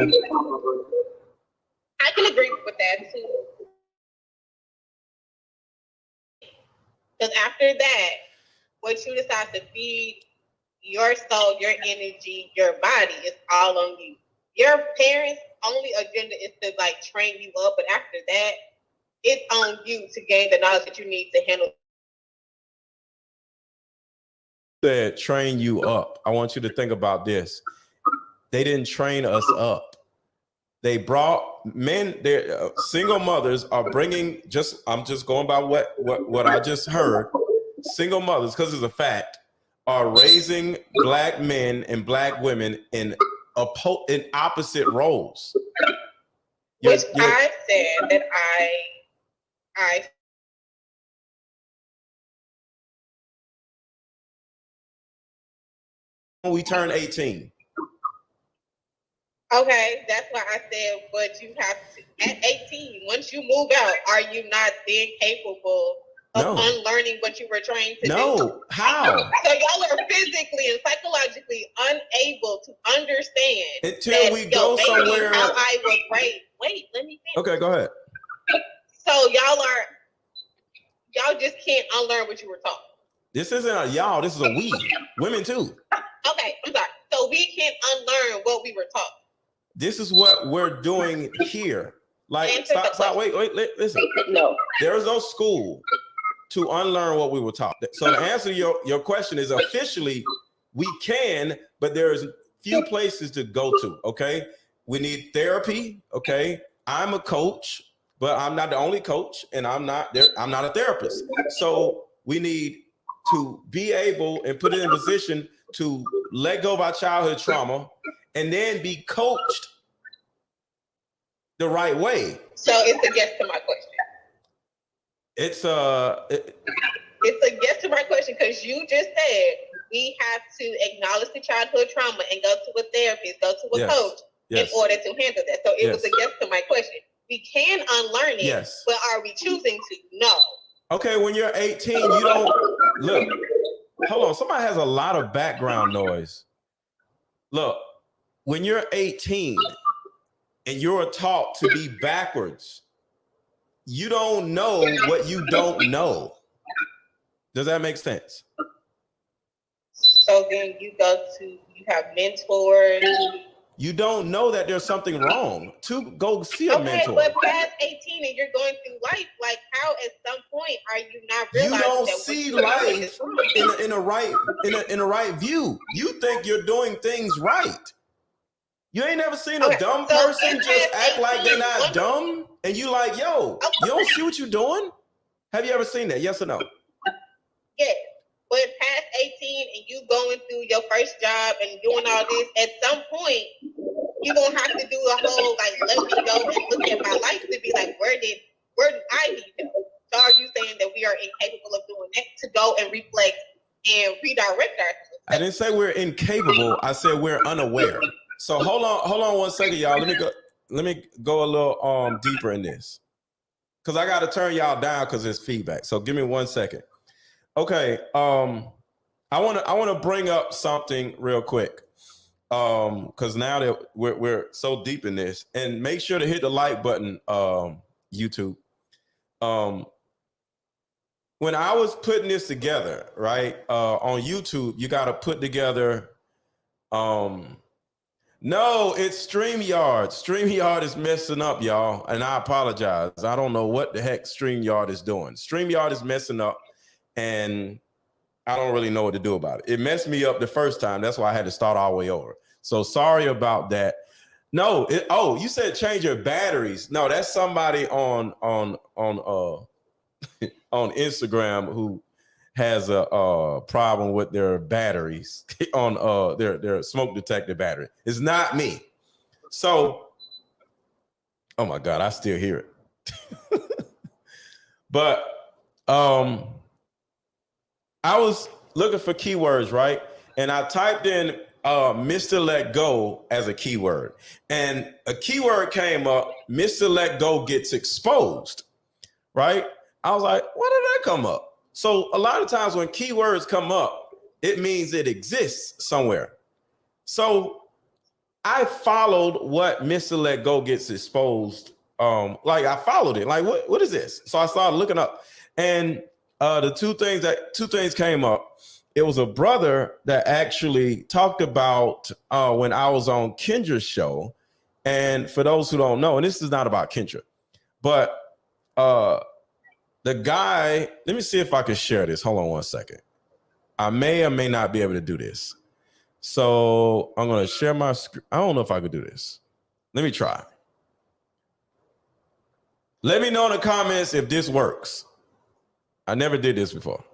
I can agree with that too. Because after that, what you decide to feed your soul, your energy, your body is all on you. Your parents' only agenda is to like train you up, but after that, it's on you to gain the knowledge that you need to handle. Said train you up. I want you to think about this. They didn't train us up. They brought men. Their single mothers are bringing. I'm just going by what I just heard. Single mothers, because it's a fact, are raising black men and black women in opposite roles. Which I said that I we turn 18. Okay, that's why I said, but you have to, at 18, once you move out, are you not then capable of unlearning what you were trained to do? No, how? So y'all are physically and psychologically unable to understand until we go somewhere. How I was raised. Wait, let me finish. Okay, go ahead. So y'all just can't unlearn what you were taught. This isn't a y'all, this is a we. Women too. Okay, I'm sorry. So So we can unlearn what we were taught. This is what we're doing here. Like, Answer the stop, wait, listen. No. There is no school to unlearn what we were taught. So to answer your question is officially, we can, but there's few places to go to, okay? We need therapy, okay? I'm a coach, but I'm not the only coach, and I'm not a therapist. So we need to be able and put it in position to let go of our childhood trauma and then be coached the right way. So it's a yes to my question. It's a yes to my question, because you just said we have to acknowledge the childhood trauma and go to a therapist, go to a coach in order to handle that. So it was a yes to my question. We can unlearn it, but are we choosing to? No. Okay, when you're 18, you don't look. Hold on, somebody has a lot of background noise. Look, when you're 18 and you're taught to be backwards, you don't know what you don't know. Does that make sense? So then you have mentors. You don't know that there's something wrong to go see a mentor. But past 18 and you're going through life, like how at some point are you not realizing you don't that see life in a right view? You think you're doing things right. You ain't never seen a dumb person just act like they're not dumb, and you like, yo, you don't see what you're doing? Have you ever seen that? Yes or no? Yes. But past 18 and you going through your first job and doing all this, at some point, you're going to have to do a whole, like, let me go and look at my life to be like, where did I need to go? So are you saying that we are incapable of doing that, to go and reflect and redirect ourselves? I didn't say we're incapable. I said we're unaware. So hold on 1 second, y'all. Let me go a little deeper in this, because I got to turn y'all down because there's feedback. So give me 1 second. Okay, I want to bring up something real quick, because now that we're so deep in this, and make sure to hit the like button, YouTube. When I was putting this together, right, on YouTube, you got to put together. No, it's StreamYard. StreamYard is messing up, y'all, and I apologize. I don't know what the heck StreamYard is doing. StreamYard is messing up, and I don't really know what to do about it. It messed me up the first time. That's why I had to start all the way over. So sorry about that. No, you said change your batteries. No, that's somebody on Instagram who has a problem with their batteries on their smoke detector battery. It's not me. So, oh my God, I still hear it. But I was looking for keywords, right? And I typed in MrLetGo as a keyword. And a keyword came up, MrLetGo gets exposed, right? I was like, why did that come up? So a lot of times when keywords come up, it means it exists somewhere. So I followed what MrLetGo gets exposed. Like I followed it. Like, what is this? So I started looking up, and the two things came up. It was a brother that actually talked about when I was on Kendra's show. And for those who don't know, and this is not about Kendra, but the guy, let me see if I can share this. Hold on 1 second. I may or may not be able to do this. So I'm going to share my screen. I don't know if I could do this. Let me try. Let me know in the comments if this works. I never did this before.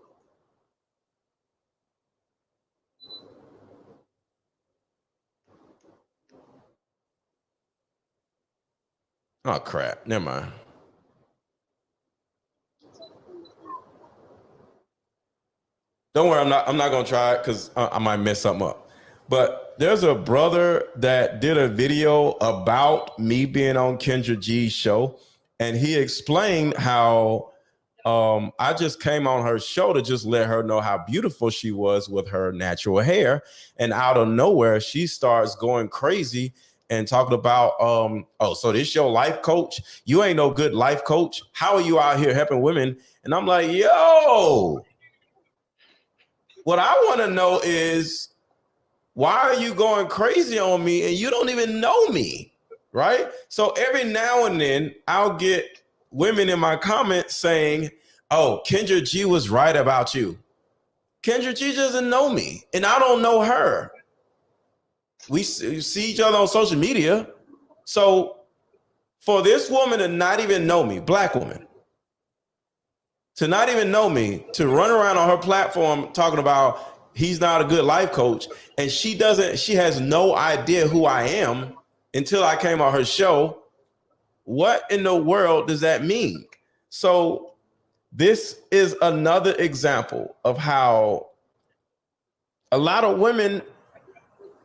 Oh, crap. Never mind. Don't worry, I'm not gonna try it because I might mess something up. But there's a brother that did a video about me being on Kendra G's show, and he explained how I just came on her show to just let her know how beautiful she was with her natural hair, and out of nowhere she starts going crazy and talking about so this your life coach? You ain't no good life coach. How are you out here helping women? And I'm like, yo. What I want to know is, why are you going crazy on me and you don't even know me, right? So every now and then I'll get women in my comments saying, oh, Kendra G was right about you. Kendra G doesn't know me and I don't know her. We see each other on social media. So for this woman to not even know me, black woman, to not even know me, to run around on her platform talking about he's not a good life coach, and she has no idea who I am until I came on her show. What in the world does that mean? So this is another example of how a lot of women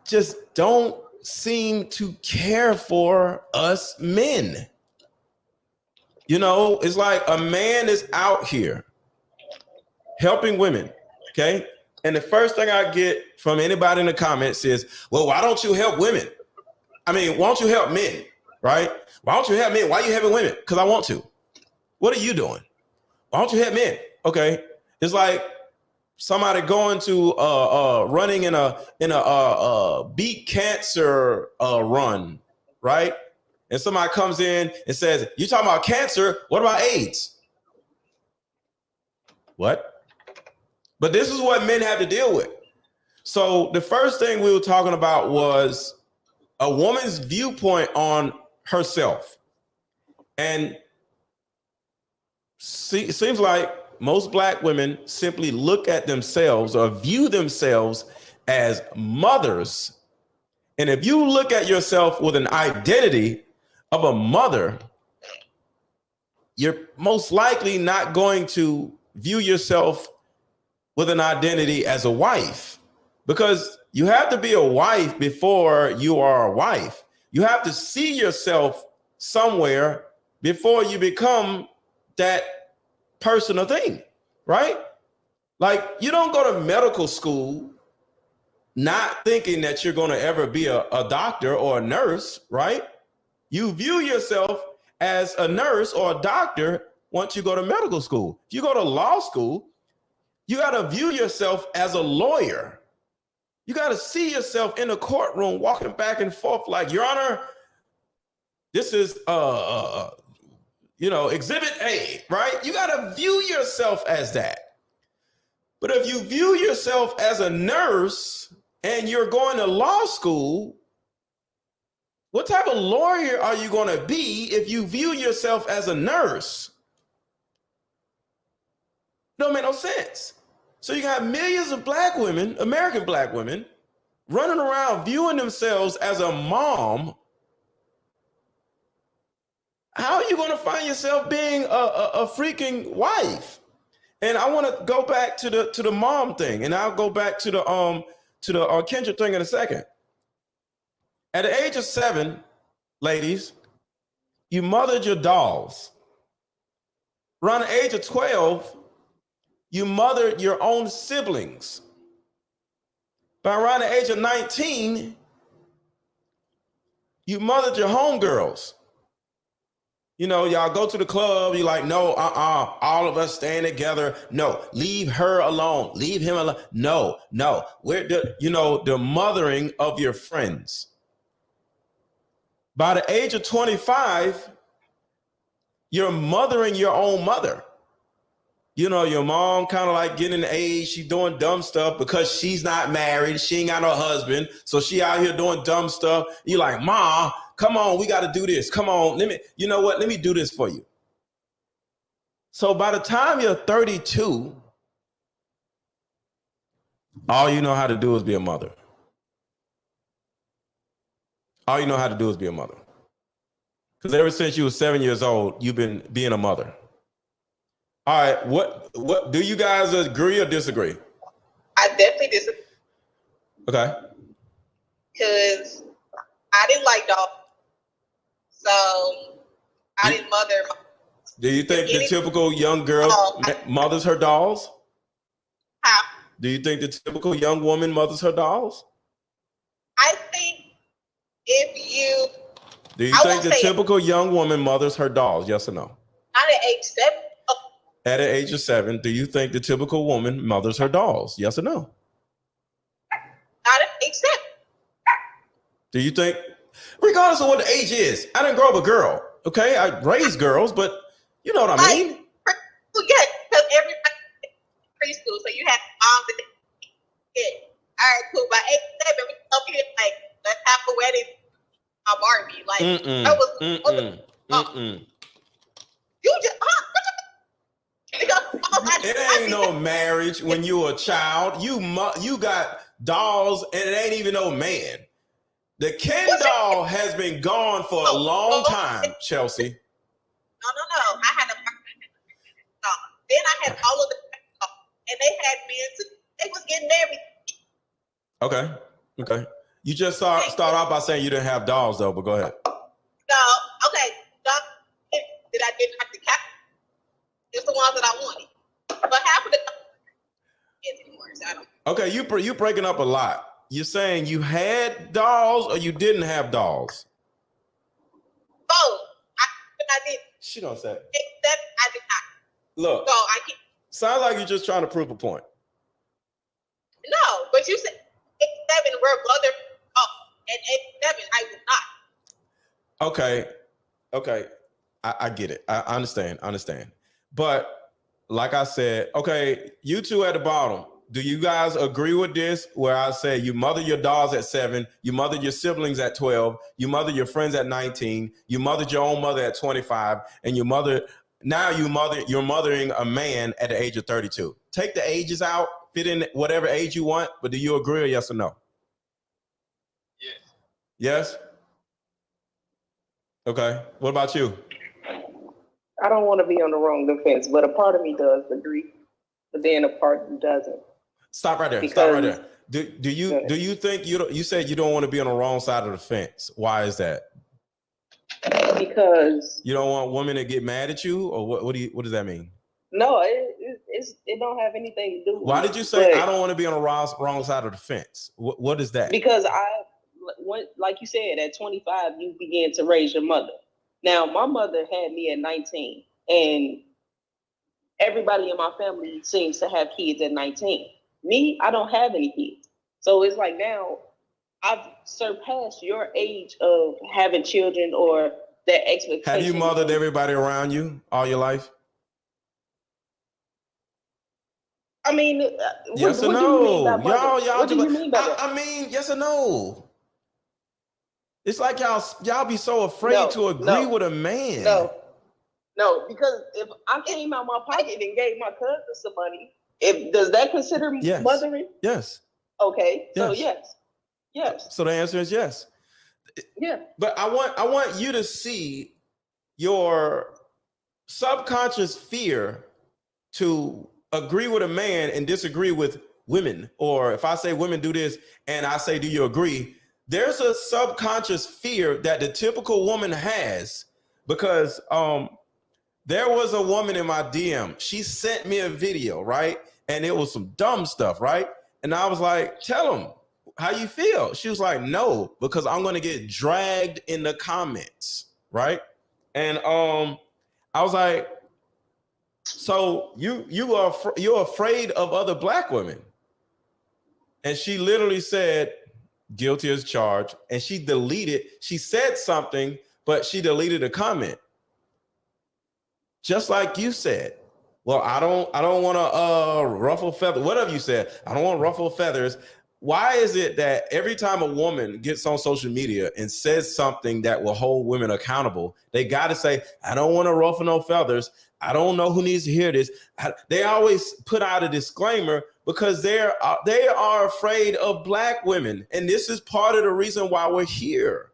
just don't seem to care for us men. You know, it's like a man is out here helping women, okay? And the first thing I get from anybody in the comments is, well, why don't you help women? I mean, why don't you help men, right? Why don't you help men? Why are you helping women? Because I want to. What are you doing? Why don't you help men? Okay. It's like somebody going to running in a beat cancer run, right? And somebody comes in and says, you talking about cancer, what about AIDS? What? But this is what men have to deal with. So the first thing we were talking about was a woman's viewpoint on herself. And it seems like most black women simply look at themselves or view themselves as mothers. And if you look at yourself with an identity of a mother, you're most likely not going to view yourself with an identity as a wife, because you have to be a wife before you are a wife. You have to see yourself somewhere before you become that person or thing, right? Like, you don't go to medical school not thinking that you're going to ever be a doctor or a nurse, right? You view yourself as a nurse or a doctor once you go to medical school. If you go to law school, you got to view yourself as a lawyer. You got to see yourself in the courtroom walking back and forth like, Your Honor, this is Exhibit A, right? You got to view yourself as that. But if you view yourself as a nurse and you're going to law school, what type of lawyer are you going to be if you view yourself as a nurse? Don't make no sense. So you got millions of black women, American black women, running around viewing themselves as a mom. How are you going to find yourself being a freaking wife? And I want to go back to the mom thing, and I'll go back to the Kendra thing in a second. At the age of 7, ladies, you mothered your dolls. Around the age of 12, you mothered your own siblings. By around the age of 19, you mothered your homegirls. You know, y'all go to the club, you're like, no, all of us staying together. No, leave her alone. Leave him alone. No. We're the mothering of your friends. By the age of 25, you're mothering your own mother. You know, your mom kind of like getting the age, she's doing dumb stuff because she's not married. She ain't got no husband. So she out here doing dumb stuff. You're like, Ma, come on, we got to do this. Come on, let me do this for you. So by the time you're 32, all you know how to do is be a mother. All you know how to do is be a mother. Because ever since you were 7 years old, you've been being a mother. All right, what do you guys agree or disagree? I definitely disagree. Okay. Because I didn't like dogs. So I didn't mother. Do you think the typical young girl mothers her dolls? How? Do you think the typical young woman mothers her dolls? I think Do you think the typical young woman mothers her dolls? Yes or no? At age 7. At the age of 7, do you think the typical woman mothers her dolls? Yes or no? Not at age 7. Do you think, regardless of what the age is, I didn't grow up a girl, okay? I raised girls, but you know what I mean? Yes, because everybody preschool, so you have moms and kids. All right, cool. By 8, 7, we up here like, let's have a wedding. A Barbie, like that was you just it ain't no marriage when you a child. You got dolls and it ain't even no man. The Ken doll has been gone for a long time, Chelsea. No. I had a then I had all of the and they had men too. They was getting married. Okay. You just start off by saying you didn't have dolls though, but go ahead. No, okay. Did I didn't have to cap? Just the ones that I wanted. But half of the anymore, so I don't. Okay, you breaking up a lot. You're saying you had dolls or you didn't have dolls? Both. I did. She don't say. Except I did not. Look. So I can't. Sounds like you're just trying to prove a point. No, but you said 7 were brother. Oh, and 7 I was not. Okay. I get it. I understand. But like I said, okay, you two at the bottom, do you guys agree with this? Where I say you mother your dolls at 7, you mother your siblings at 12, you mother your friends at 19, you mothered your own mother at 25, and you're mothering a man at the age of 32. Take the ages out, fit in whatever age you want, but do you agree or yes or no? Yes? Okay. What about you? I don't want to be on the wrong defense, but a part of me does agree, but then a part doesn't. Stop right there. Do you think you said you don't want to be on the wrong side of the fence? Why is that? Because you don't want women to get mad at you, or what does that mean? No, it don't have anything to do with Why did you say I don't want to be on the wrong side of the fence? What is that? Because like you said, at 25, you began to raise your mother. Now, my mother had me at 19, and everybody in my family seems to have kids at 19. Me, I don't have any kids. So it's like now I've surpassed your age of having children or that expectation. Have you mothered everybody around you all your life? I mean, yes or no? What do you mean by that? I mean, yes or no? It's like y'all be so afraid to agree with a man. No, because if I came out my pocket and gave my cousin some money, does that consider mothering? Yes. Okay. So yes. So the answer is yes. Yeah. But I want you to see your subconscious fear to agree with a man and disagree with women. Or if I say women do this and I say, do you agree? There's a subconscious fear that the typical woman has because there was a woman in my DM. She sent me a video, right? And it was some dumb stuff, right? And I was like, tell him how you feel. She was like, no, because I'm going to get dragged in the comments, right? And I was like, so you're afraid of other black women? And she literally said, guilty as charged. And she said something, but she deleted a comment. Just like you said. Well, I don't want to ruffle feathers. Whatever you said, I don't want to ruffle feathers. Why is it that every time a woman gets on social media and says something that will hold women accountable, they got to say, I don't want to ruffle no feathers. I don't know who needs to hear this. They always put out a disclaimer because they are afraid of black women. And this is part of the reason why we're here.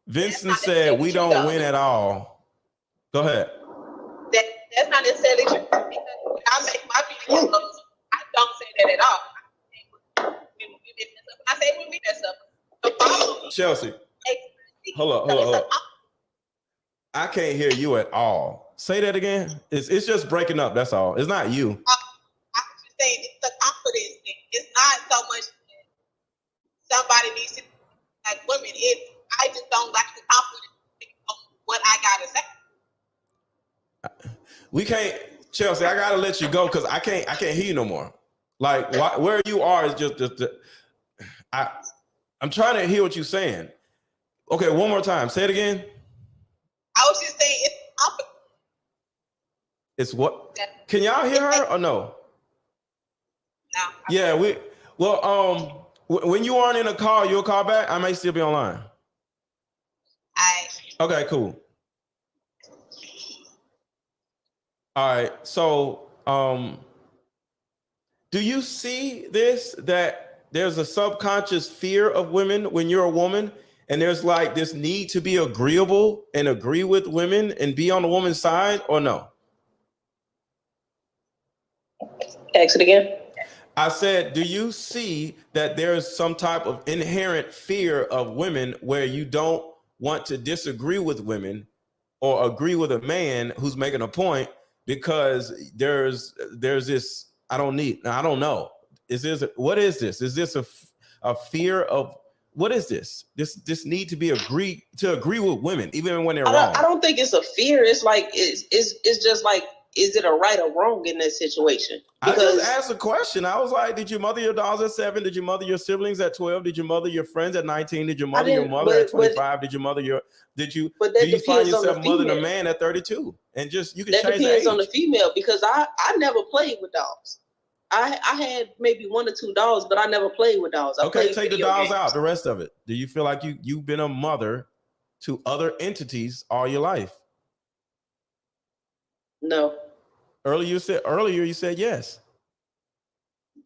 Vincent said, we don't win at all. Go ahead. That's not necessarily true. Because when I make my videos, I don't say that at all. I say when we mess up. The problem, Chelsea, hold up. I can't hear you at all. Say that again. It's just breaking up. That's all. It's not you. I'm just saying it's the confidence thing. It's not so much that somebody needs to like women. I just don't like the confidence of what I gotta say. We can't, Chelsea. I gotta let you go because I can't hear you no more. Like where you are is just I'm trying to hear what you're saying. Okay, one more time. Say it again. I was just saying it's opposite. It's what? Can y'all hear her or no? No. Yeah, when you aren't in a call, you'll call back. I may still be online. Okay, cool. All right. So, do you see this, that there's a subconscious fear of women when you're a woman, and there's like this need to be agreeable and agree with women and be on the woman's side, or no? Ask it again. I said, do you see that there's some type of inherent fear of women where you don't want to disagree with women or agree with a man who's making a point, because there's this, I don't know. What is this? Is this a fear of, what is this? This need to agree with women, even when they're wrong. I don't think it's a fear. It's like, it's just like, is it a right or wrong in that situation? Because I just asked a question. I was like, did you mother your dolls at 7? Did you mother your siblings at 12? Did you mother your friends at 19? Did you mother your mother at 25? Did you find yourself mothering a man at 32? And just, you can change the age. That depends on the female, because I never played with dolls. I had maybe 1 or 2 dolls, but I never played with dolls. Okay, take the dolls out, the rest of it. Do you feel like you've been a mother to other entities all your life? No. Earlier you said yes.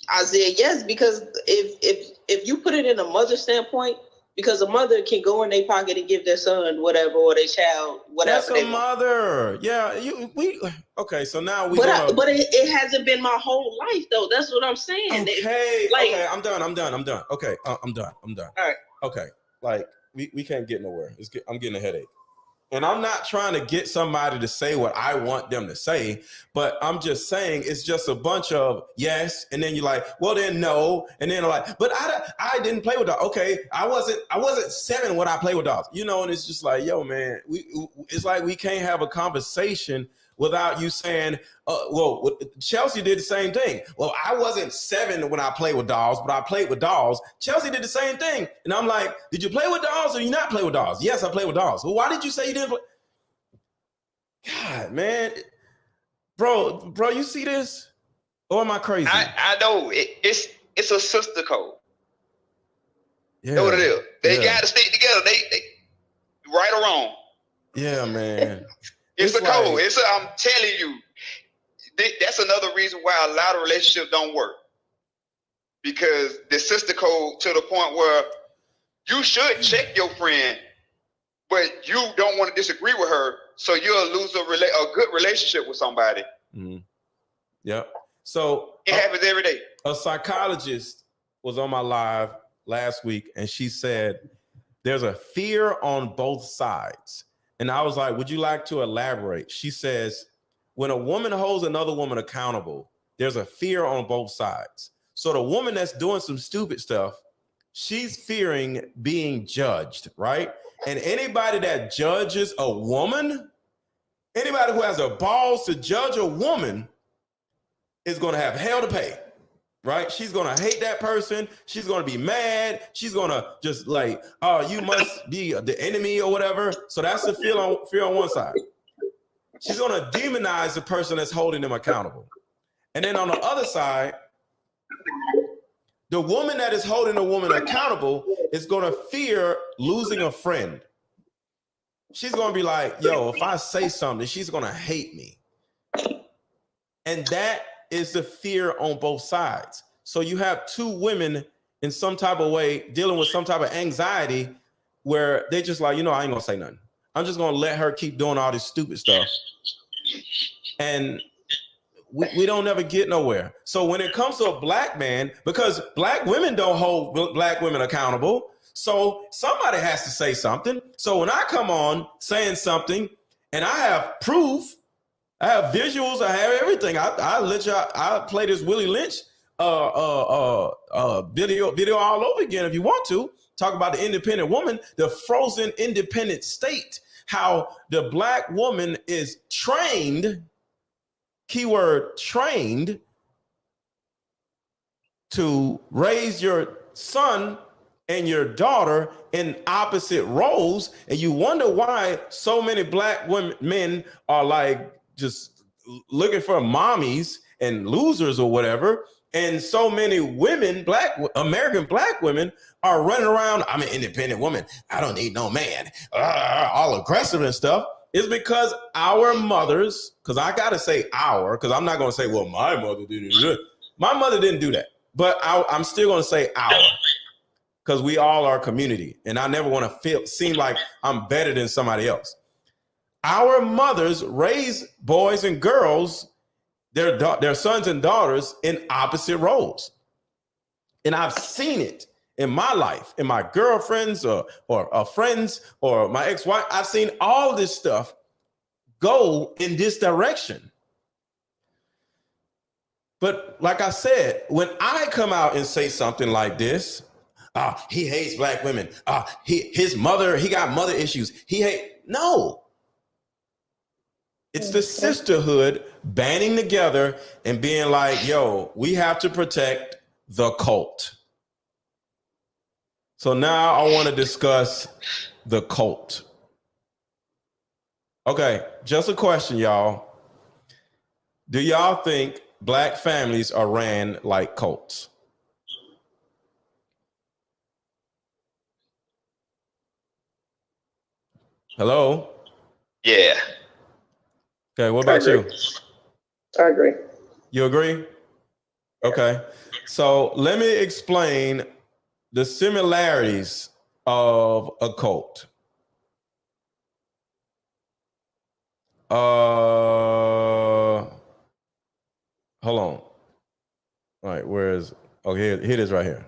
I said yes, because if you put it in a mother standpoint, because a mother can go in their pocket and give their son whatever, or their child whatever. That's a mother. Yeah, okay. So now but it hasn't been my whole life though. That's what I'm saying. Okay, okay. I'm done. Okay, I'm done. All right. Okay, like we can't get nowhere. I'm getting a headache. And I'm not trying to get somebody to say what I want them to say, but I'm just saying it's just a bunch of yes, and then you're like, well then no, and then like, but I didn't play with dogs. Okay, I wasn't 7 when I played with dogs, and it's just like, yo man, it's like we can't have a conversation without you saying, well, Chelsea did the same thing. Well, I wasn't 7 when I played with dolls, but I played with dolls. Chelsea did the same thing. And I'm like, did you play with dolls or did you not play with dolls? Yes, I played with dolls. Well, why did you say you didn't play? God, man. Bro, you see this? Or am I crazy? I know. It's a sister code. Yeah. Know what it is. They got to stick together. They right or wrong. Yeah, man. It's a code. I'm telling you, that's another reason why a lot of relationships don't work. Because the sister code, to the point where you should check your friend, but you don't want to disagree with her, so you'll lose a good relationship with somebody. Mm-hmm. Yeah. So it happens every day. A psychologist was on my live last week, and she said there's a fear on both sides. And I was like, would you like to elaborate? She says, when a woman holds another woman accountable, there's a fear on both sides. So the woman that's doing some stupid stuff, she's fearing being judged, right? And anybody that judges a woman, anybody who has the balls to judge a woman is going to have hell to pay, right? She's going to hate that person. She's going to be mad. She's going to just like, oh, you must be the enemy or whatever. So that's the fear on one side. She's going to demonize the person that's holding them accountable. And then on the other side, the woman that is holding a woman accountable is going to fear losing a friend. She's going to be like, yo, if I say something, she's going to hate me. And that is the fear on both sides. So you have 2 women in some type of way dealing with some type of anxiety where they just like, I ain't going to say nothing. I'm just going to let her keep doing all this stupid stuff. And we don't never get nowhere. So when it comes to a black man, because black women don't hold black women accountable, so somebody has to say something. So when I come on saying something and I have proof, I have visuals, I have everything. I play this Willie Lynch video all over again if you want to. Talk about the independent woman, the frozen independent state, how the black woman is trained, keyword trained, to raise your son and your daughter in opposite roles, and you wonder why so many black men are like just looking for mommies and losers or whatever, and so many women, American black women, are running around. I'm an independent woman. I don't need no man. All aggressive and stuff. Is because our mothers, because I gotta say our, because I'm not gonna say, well, my mother didn't do it. My mother didn't do that, but I'm still gonna say our, because we all are community, and I never want to seem like I'm better than somebody else. Our mothers raise boys and girls, their sons and daughters, in opposite roles, and I've seen it in my life, in my girlfriends or friends or my ex-wife. I've seen all this stuff go in this direction. But like I said, when I come out and say something like this, he hates black women. His mother, he got mother issues. No. It's the sisterhood banding together and being like, yo, we have to protect the cult. So now I want to discuss the cult. Okay, just a question, y'all. Do y'all think black families are ran like cults? Hello? Yeah. Okay, what about you? I agree. You agree? Okay. So let me explain the similarities of a cult. Hold on. All right, where is, here it is right here.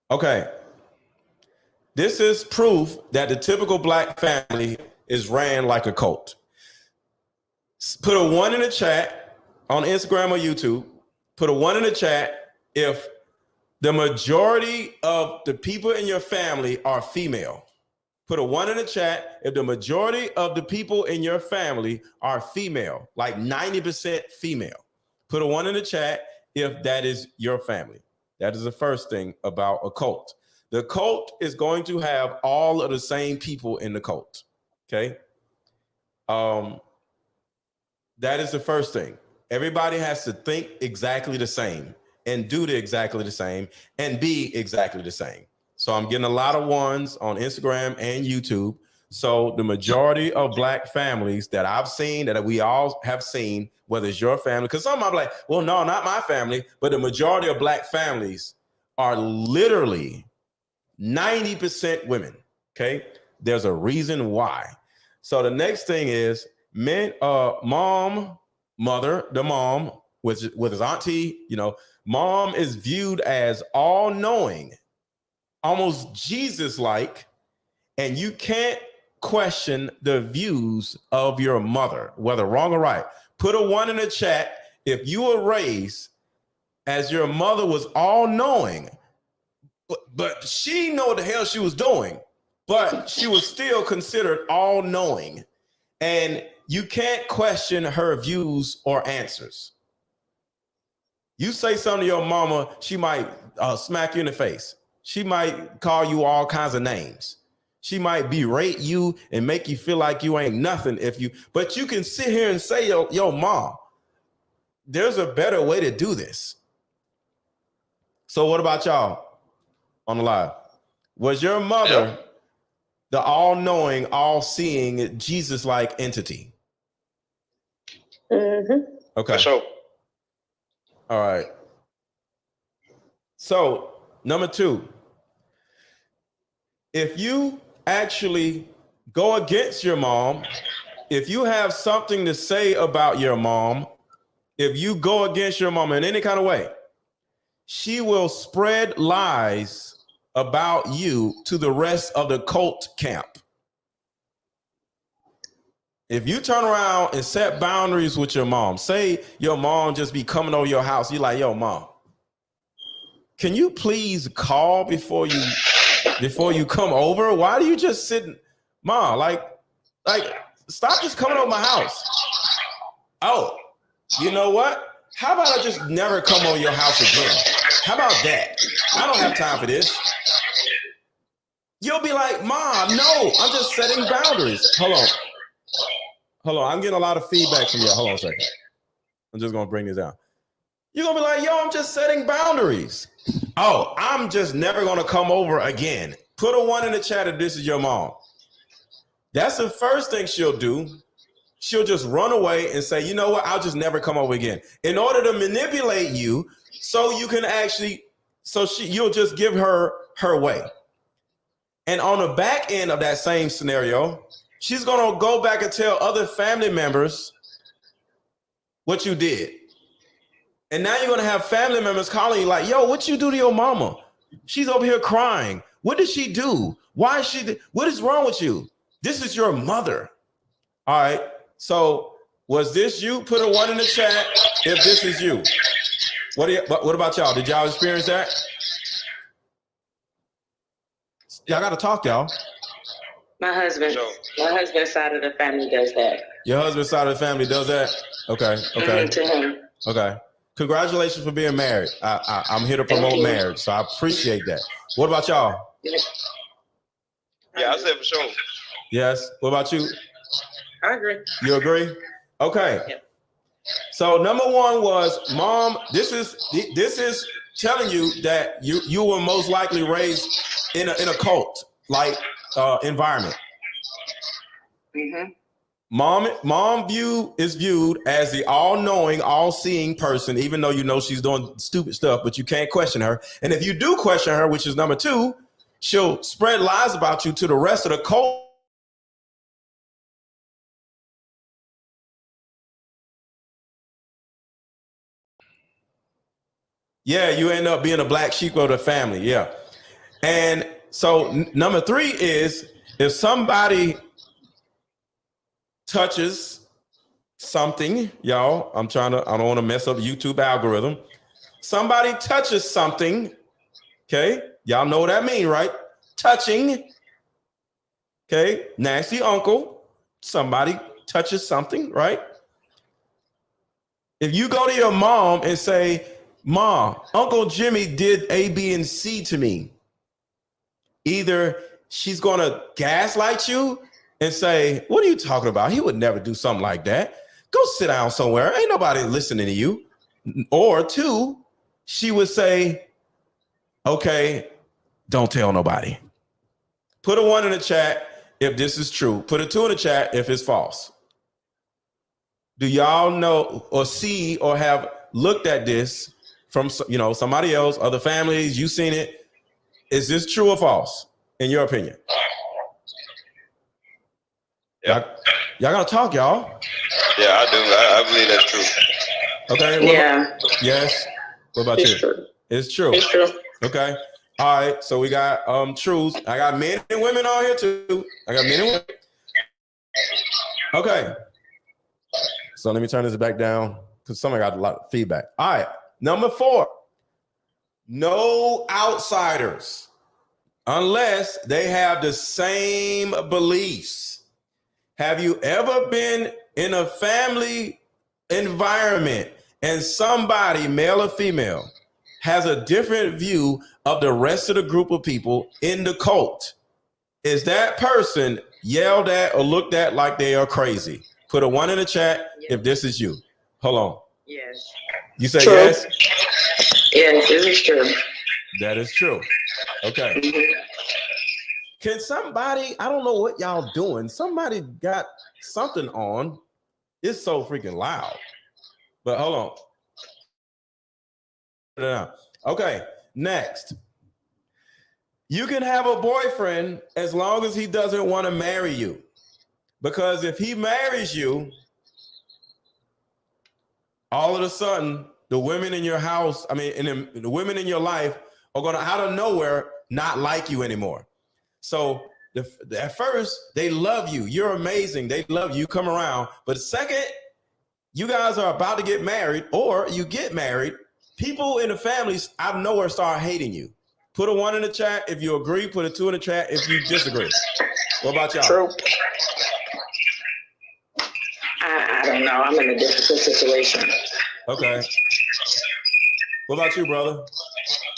Okay. This is proof that the typical black family is ran like a cult. Put a 1 in the chat on Instagram or YouTube. Put a 1 in the chat if the majority of the people in your family are female. Put a 1 in the chat if the majority of the people in your family are female, like 90% female. Put a 1 in the chat if that is your family. That is the first thing about a cult. The cult is going to have all of the same people in the cult. Okay. That is the first thing. Everybody has to think exactly the same and do exactly the same and be exactly the same. So I'm getting a lot of 1s on Instagram and YouTube. So the majority of black families that I've seen, that we all have seen, whether it's your family, because some I'm like, well, no, not my family, but the majority of black families are literally 90% women. Okay. There's a reason why. So the next thing is the mom with his auntie, mom is viewed as all-knowing, almost Jesus-like, and you can't question the views of your mother, whether wrong or right. Put a 1 in the chat if you were raised as your mother was all-knowing, but she knew what the hell she was doing, but she was still considered all-knowing, and you can't question her views or answers. You say something to your mama, she might smack you in the face. She might call you all kinds of names. She might berate you and make you feel like you ain't nothing but you can sit here and say, yo, mom, there's a better way to do this. So what about y'all on the live? Was your mother the all-knowing, all-seeing, Jesus-like entity? Mm-hmm. Okay. For sure. All right. So, number 2, if you actually go against your mom, if you have something to say about your mom, if you go against your mom in any kind of way, she will spread lies about you to the rest of the cult camp. If you turn around and set boundaries with your mom, say your mom just be coming over your house, you're like, yo, mom, can you please call before you come over? Why do you just sit? Mom, like, stop just coming over my house. Oh, you know what? How about I just never come over your house again? How about that? I don't have time for this. You'll be like, Mom, no, I'm just setting boundaries. Hold on. I'm getting a lot of feedback from you. Hold on a second. I'm just going to bring this down. You're going to be like, yo, I'm just setting boundaries. Oh, I'm just never going to come over again. Put a 1 in the chat if this is your mom. That's the first thing she'll do. She'll just run away and say, you know what? I'll just never come over again. In order to manipulate you so you can actually, you'll just give her way. And on the back end of that same scenario, she's going to go back and tell other family members what you did. And now you're going to have family members calling you like, yo, what you do to your mama? She's over here crying. What did she do? Why is she? What is wrong with you? This is your mother. All right. So was this you? Put a 1 in the chat if this is you. What about y'all? Did y'all experience that? Y'all got to talk, y'all. My husband's side of the family does that. Your husband's side of the family does that? Okay. To him. Okay. Congratulations for being married. I'm here to promote marriage, so I appreciate that. What about y'all? Yeah, I said for sure. Yes. What about you? I agree. You agree? Okay. Yeah. So number 1 was, Mom, this is telling you that you were most likely raised in a cult like environment. Mm-hmm. Mom is viewed as the all-knowing, all-seeing person, even though you know she's doing stupid stuff, but you can't question her. And if you do question her, which is number 2, she'll spread lies about you to the rest of the cult. Yeah, you end up being a black sheep of the family. Yeah. And so number 3 is if somebody touches something, y'all, I don't want to mess up YouTube algorithm. Somebody touches something. Okay. Y'all know what that means, right? Touching. Okay. Nasty uncle. Somebody touches something, right? If you go to your mom and say, Mom, Uncle Jimmy did A, B, and C to me. Either she's going to gaslight you and say, what are you talking about? He would never do something like that. Go sit down somewhere. Ain't nobody listening to you. Or 2, she would say, okay, don't tell nobody. Put a 1 in the chat if this is true. Put a 2 in the chat if it's false. Do y'all know or see or have looked at this from somebody else, other families? You seen it? Is this true or false in your opinion? Yep. Y'all gotta talk, y'all. Yeah, I do. I believe that's true. Okay. Yeah. Yes. What about It's you? true. It's true. It's true. Okay. All right. So we got truths. I got men and women on here too. I got men and women. Okay. So let me turn this back down because somebody got a lot of feedback. All right. Number 4. No outsiders unless they have the same beliefs. Have you ever been in a family environment and somebody, male or female, has a different view of the rest of the group of people in the cult? Is that person yelled at or looked at like they are crazy? Put a 1 in the chat if this is you. Hold on. Yes. You say True. yes? Yes, this is true. That is true. Okay. Mm-hmm. Can somebody, I don't know what y'all doing. Somebody got something on. It's so freaking loud. But hold on. Okay, next. You can have a boyfriend as long as he doesn't want to marry you. Because if he marries you, all of a sudden, the women in your house, the women in your life are going to, out of nowhere, not like you anymore. So at first, they love you. You're amazing. They love you. Come around. But second, you guys are about to get married or you get married, people in the families out of nowhere start hating you. Put a 1 in the chat if you agree. Put a 2 in the chat if you disagree. What about y'all? True. I don't know. I'm in a difficult situation. Okay. What about you, brother?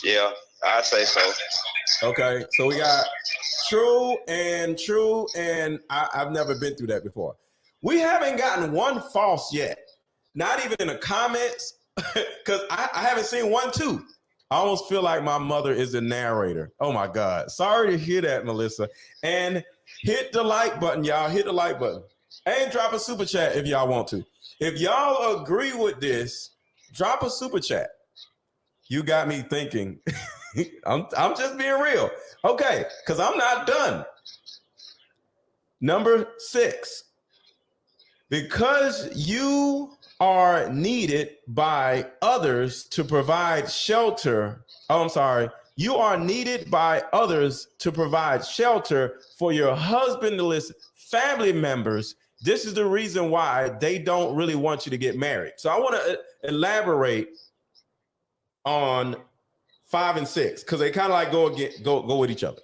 Yeah, I say so. Okay. So we got True, and I've never been through that before. We haven't gotten one false yet. Not even in the comments, because I haven't seen one too. I almost feel like my mother is the narrator. Oh my God. Sorry to hear that, Melissa. And hit the like button, y'all. Hit the like button. And drop a super chat if y'all want to. If y'all agree with this, drop a super chat. You got me thinking. I'm just being real. Okay, because I'm not done. Number 6. Because you are needed by others to provide shelter. Oh, I'm sorry. You are needed by others to provide shelter for your husbandless family members. This is the reason why they don't really want you to get married. So I want to elaborate on 5 and 6 because they kind of like go with each other.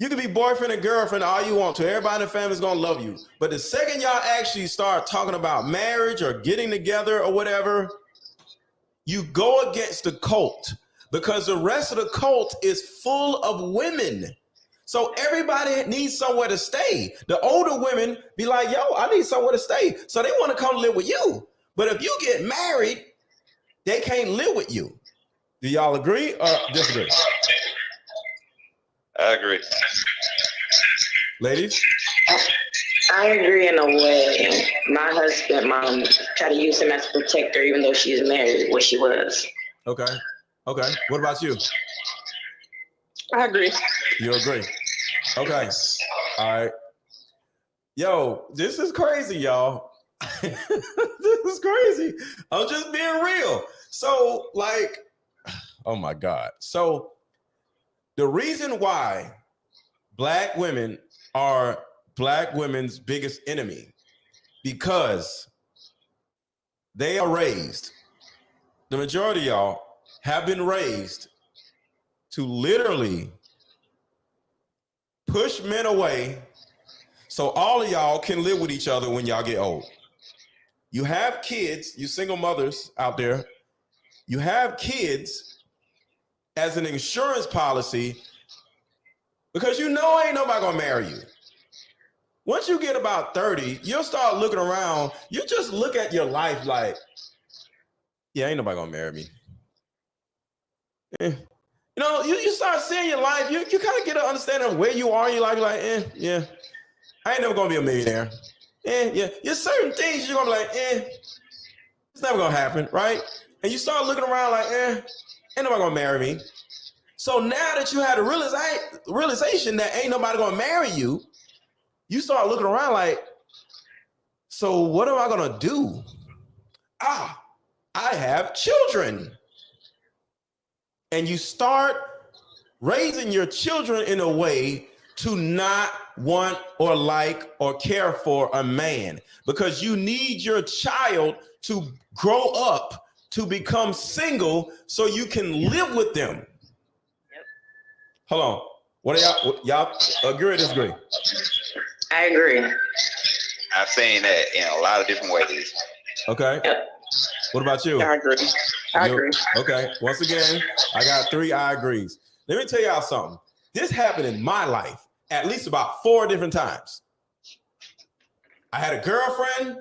You can be boyfriend and girlfriend all you want to. Everybody in the family is going to love you. But the second y'all actually start talking about marriage or getting together or whatever, you go against the cult because the rest of the cult is full of women. So everybody needs somewhere to stay. The older women be like, yo, I need somewhere to stay. So they want to come live with you. But if you get married, they can't live with you. Do y'all agree or disagree? I agree. Ladies? I agree in a way. My husband, mom, tried to use him as a protector, even though she's married, what she was. Okay. What about you? I agree. You agree? Okay. All right. Yo, this is crazy, y'all. This is crazy. I'm just being real. So, like, oh my God. So, the reason why Black women are Black women's biggest enemy because they are raised, the majority of y'all have been raised to literally push men away so all of y'all can live with each other when y'all get old. You have kids, you single mothers out there, you have kids as an insurance policy because you know ain't nobody gonna marry you. Once you get about 30, you'll start looking around. You just look at your life like, yeah, ain't nobody gonna marry me. You know, you start seeing your life, you kind of get an understanding of where you are in your life. You're like, yeah, I ain't never gonna be a millionaire. Yeah. There's certain things you're gonna be like, it's never gonna happen, right? And you start looking around like, ain't nobody gonna marry me. So now that you had a realization that ain't nobody gonna marry you, you start looking around like, so what am I gonna do? I have children. And you start raising your children in a way to not want or like or care for a man because you need your child to grow up to become single so you can live with them. Yep. Hold on. What are y'all agree or disagree? I agree. I've seen that in a lot of different ways. Okay. Yep. What about you? I agree. I agree. Okay. Once again, I got 3 I agrees. Let me tell y'all something. This happened in my life at least about 4 different times. I had a girlfriend,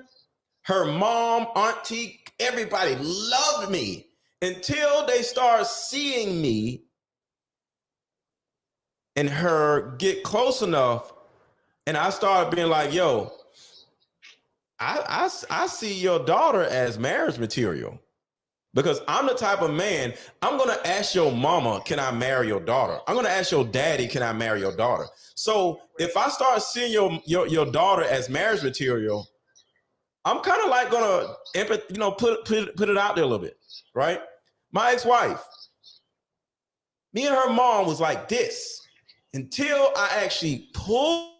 her mom, auntie, everybody loved me until they start seeing me and her get close enough. And I started being like, yo, I see your daughter as marriage material. Because I'm the type of man, I'm going to ask your mama, can I marry your daughter? I'm going to ask your daddy, can I marry your daughter? So if I start seeing your daughter as marriage material, I'm kind of like going to, put it out there a little bit, right? My ex-wife, me and her mom was like this until I actually pulled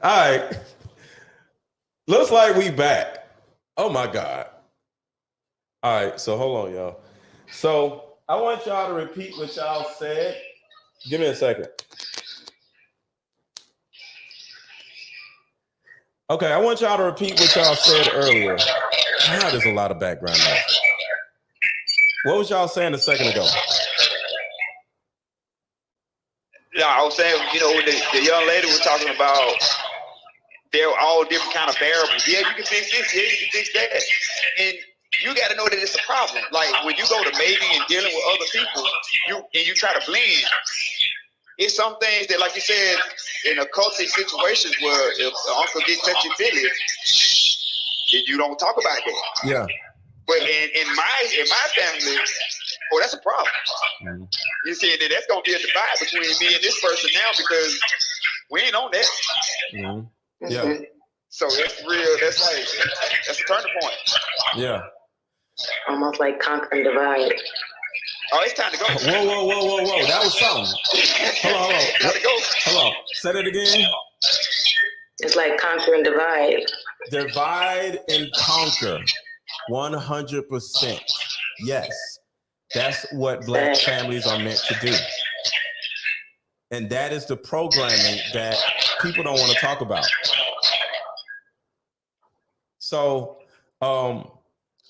All right. Looks like we back. Oh my God. All right, so hold on, y'all. So I want y'all to repeat what y'all said. Give me a second. Okay, I want y'all to repeat what y'all said earlier. Now there's a lot of background noise. What was y'all saying a second ago? Yeah, I was saying, you know, the young lady was talking about they're all different kind of variables. Yeah, you can fix this. Yeah, you can fix that. And you got to know that it's a problem. Like when you go to mating and dealing with other people, you try to blend. It's some things that, like you said, in occultic situations where if the uncle gets touchy-feely, you don't talk about that. Yeah. But in my family, that's a problem. Mm-hmm. You see, that's gonna be a divide between me and this person now because we ain't on that. Mm-hmm. Yeah. So it's real. That's a turning point. Yeah. Almost like conquer and divide. Oh, it's time to go. Whoa. That was something. Hold on. Time to go. Hold on. Say that again. It's like conquer and divide. Divide and conquer. 100%. Yes. That's what Black families are meant to do. And that is the programming that people don't want to talk about. So,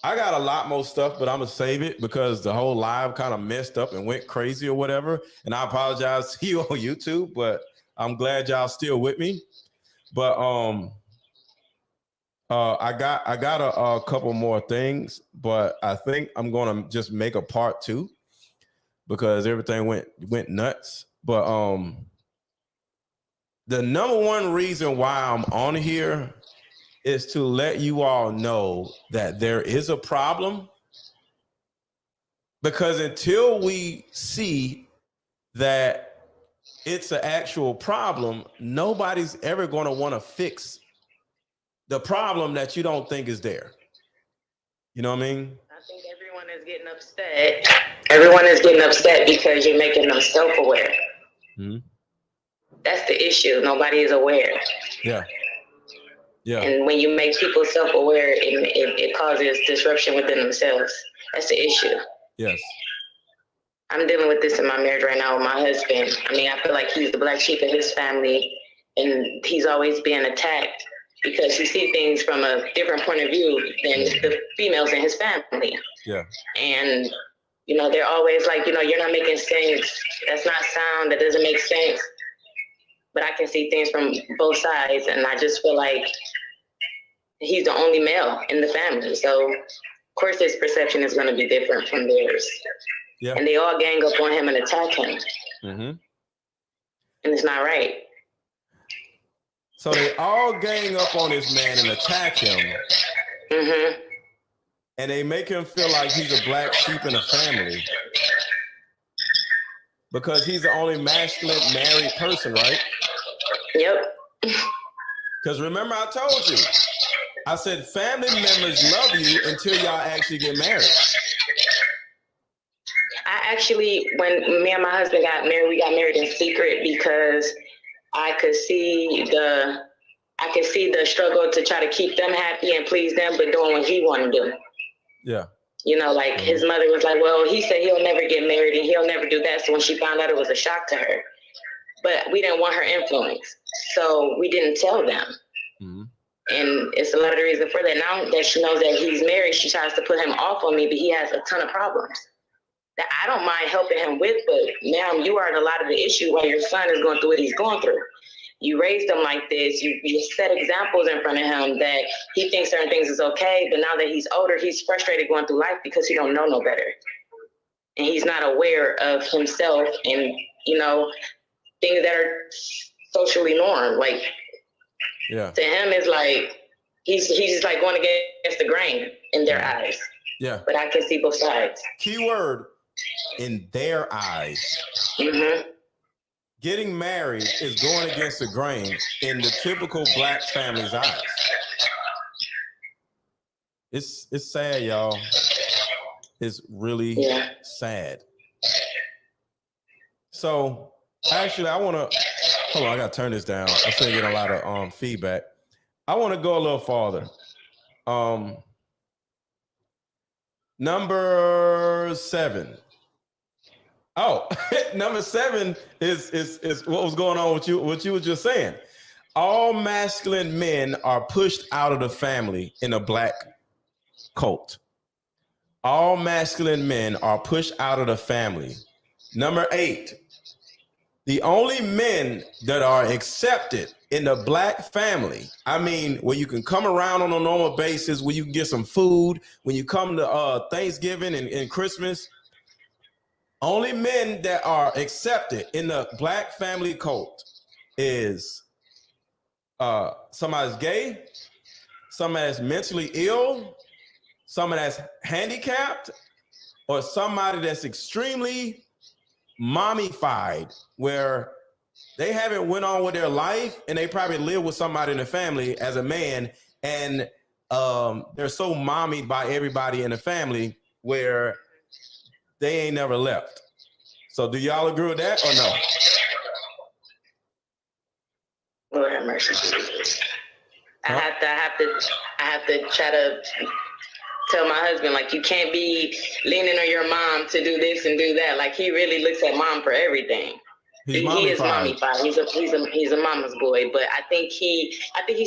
I got a lot more stuff, but I'm going to save it because the whole live kind of messed up and went crazy or whatever. And I apologize to you on YouTube, but I'm glad y'all still with me. But I got a couple more things, but I think I'm going to just make a part 2 because everything went nuts. But the number one reason why I'm on here is to let you all know that there is a problem. Because until we see that it's an actual problem, nobody's ever going to want to fix the problem that you don't think is there. You know what I mean? I think everyone is getting upset. Everyone is getting upset because you're making them self-aware. Mm-hmm. That's the issue. Nobody is aware. Yeah. Yeah. And when you make people self-aware, it causes disruption within themselves. That's the issue. Yes. I'm dealing with this in my marriage right now with my husband. I mean, I feel like he's the black sheep in his family, and he's always being attacked because he sees things from a different point of view than the females in his family. Yeah. And, you know, they're always like, you know, you're not making sense. That's not sound. That doesn't make sense. But I can see things from both sides, and I just feel like he's the only male in the family. So, of course, his perception is going to be different from theirs. Yeah. And they all gang up on him and attack him. Mm-hmm. And it's not right. So they all gang up on this man and attack him. Mm-hmm. And they make him feel like he's a black sheep in a family. Because he's the only masculine married person, right? Yep. Because remember I told you, I said family members love you until y'all actually get married. I actually, when me and my husband got married, we got married in secret because I could see the struggle to try to keep them happy and please them, but doing what he wanted to do. Yeah. You know, like his mother was like, well, he said he'll never get married and he'll never do that. So when she found out, it was a shock to her. But we didn't want her influence. So we didn't tell them. Mm-hmm. And it's a lot of the reason for that. Now that she knows that he's married, she tries to put him off on me, but he has a ton of problems that I don't mind helping him with. But ma'am, you are a lot of the issue while your son is going through what he's going through. You raised him like this. You set examples in front of him that he thinks certain things is okay. But now that he's older, he's frustrated going through life because he don't know no better. And he's not aware of himself and, you know, things that are socially normed. Like, yeah, to him, it's like, he's just like going against the grain in their eyes. Yeah. But I can see both sides. Keyword, in their eyes. Mm-hmm. Getting married is going against the grain in the typical black family's eyes. It's sad, y'all. It's really sad. So actually, I want to Hold on, I gotta turn this down. I'm still getting a lot of feedback. I want to go a little farther. Number 7. Oh, number 7 is what was going on with you, what you were just saying. All masculine men are pushed out of the family in a black cult. All masculine men are pushed out of the family. Number 8, the only men that are accepted in the black family, I mean, where you can come around on a normal basis, where you can get some food, when you come to Thanksgiving and Christmas, only men that are accepted in the black family cult is somebody's gay, somebody that's mentally ill, somebody that's handicapped, or somebody that's extremely mommified, where they haven't went on with their life and they probably live with somebody in the family as a man, and they're so mommied by everybody in the family where they ain't never left. So do y'all agree with that or no? Lord have mercy. I have to try to tell my husband, like, you can't be leaning on your mom to do this and do that. Like, he really looks at mom for everything. He is mommified. He's a mama's boy, but I think he's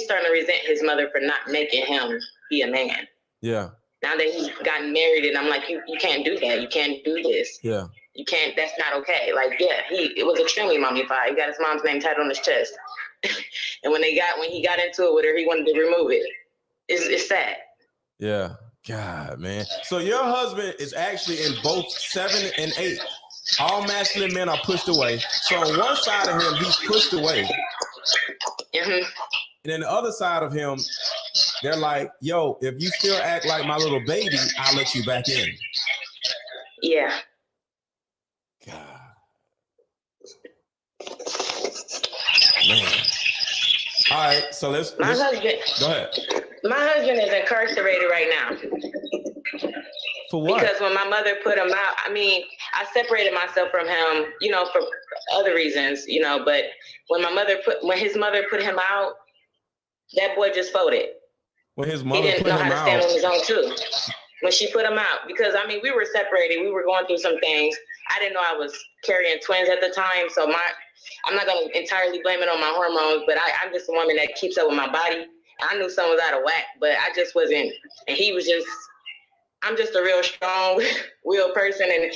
starting to resent his mother for not making him be a man. Yeah. Now that he's gotten married, and I'm like, you can't do that. You can't do this. Yeah. You can't. That's not okay. Like, yeah, it was extremely mommified. He got his mom's name tattooed on his chest, and when he got into it with her, he wanted to remove it. It's sad. Yeah. God, man. So your husband is actually in both 7 and 8. All masculine men are pushed away. So on one side of him, he's pushed away. Mm-hmm. And then the other side of him, they're like, yo, if you still act like my little baby, I'll let you back in. Yeah. God. Man. All right, so let's go ahead. My husband is incarcerated right now. For what? Because when my mother put him out, I mean, I separated myself from him, for other reasons, but when his mother put him out, that boy just folded. When his mother he didn't put know him how to out. stand on his own too. When she put him out, because I mean, we were separated, we were going through some things. I didn't know I was carrying twins at the time, so I'm not gonna entirely blame it on my hormones, but I'm just a woman that keeps up with my body. I knew something was out of whack, but I just wasn't, and he was just, I'm just a real strong-willed person, and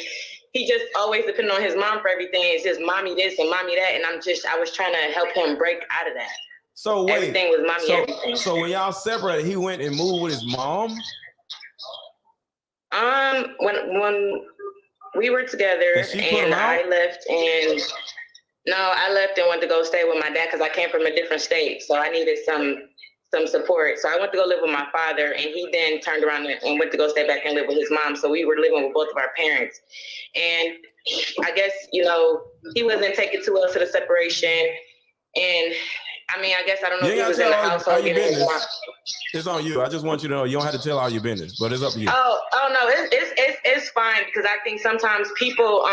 he just always depended on his mom for everything. It's just mommy this and mommy that, and I was trying to help him break out of that. So wait, everything was mommy, everything. So when y'all separated, he went and moved with his mom? When we were together and I left and went to go stay with my dad because I came from a different state, so I needed some support. So I went to go live with my father, and he then turned around and went to go stay back and live with his mom. So we were living with both of our parents, and I guess he wasn't taking too well to the separation. And I mean, I guess I don't know if he was in the household. It's on you. I just want you to know you don't have to tell all your business, but it's up to you. Oh no, it's fine, because I think sometimes people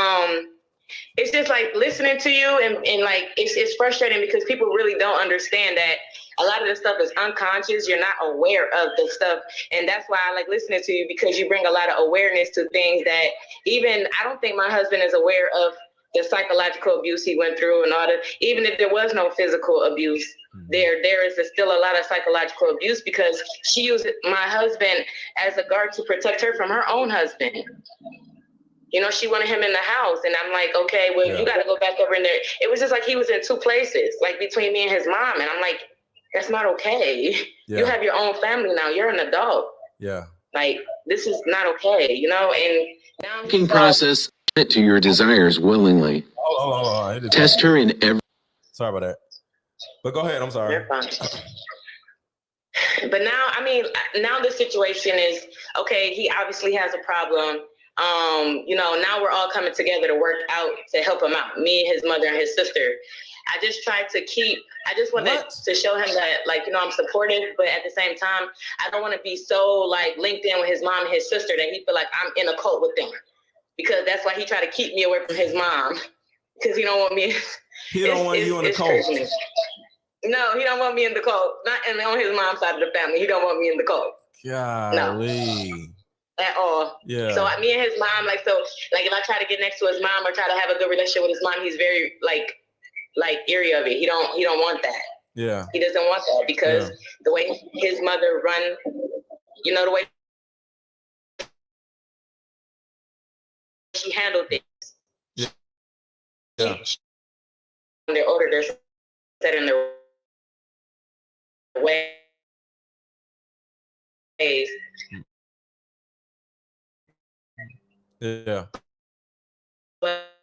it's just like listening to you and like it's frustrating because people really don't understand that a lot of the stuff is unconscious. You're not aware of the stuff, and that's why I like listening to you, because you bring a lot of awareness to things that even I don't think my husband is aware of. The psychological abuse he went through, and all that. Even if there was no physical abuse, there is still a lot of psychological abuse, because she used my husband as a guard to protect her from her own husband. She wanted him in the house, and I'm like, okay, well, you got to go back over in there. It was just like he was in two places, like between me and his mom, and I'm like, that's not okay. Yeah. You have your own family now. You're an adult. Yeah. Like, this is not okay, and now thinking process. To your desires willingly. Test her in every. Sorry about that. But go ahead. I'm sorry. You're fine. But now, I mean, now the situation is okay. He obviously has a problem. Now we're all coming together to work out to help him out. Me, his mother, and his sister. I just wanted to show him that, like, I'm supportive, but at the same time, I don't want to be so like linked in with his mom and his sister that he feel like I'm in a cult with them. Because that's why he tried to keep me away from his mom, because he don't want me He don't want you in the cult. Crazy. No, he don't want me in the cult. Not and on his mom's side of the family. He don't want me in the cult. Golly. No. At all. Yeah. So me and his mom, like if I try to get next to his mom or try to have a good relationship with his mom, he's very like eerie of it. He don't want that. Yeah. He doesn't want that because the way his mother run, the way she handled things. Yeah. When they're older, they're set in their ways. Yeah. But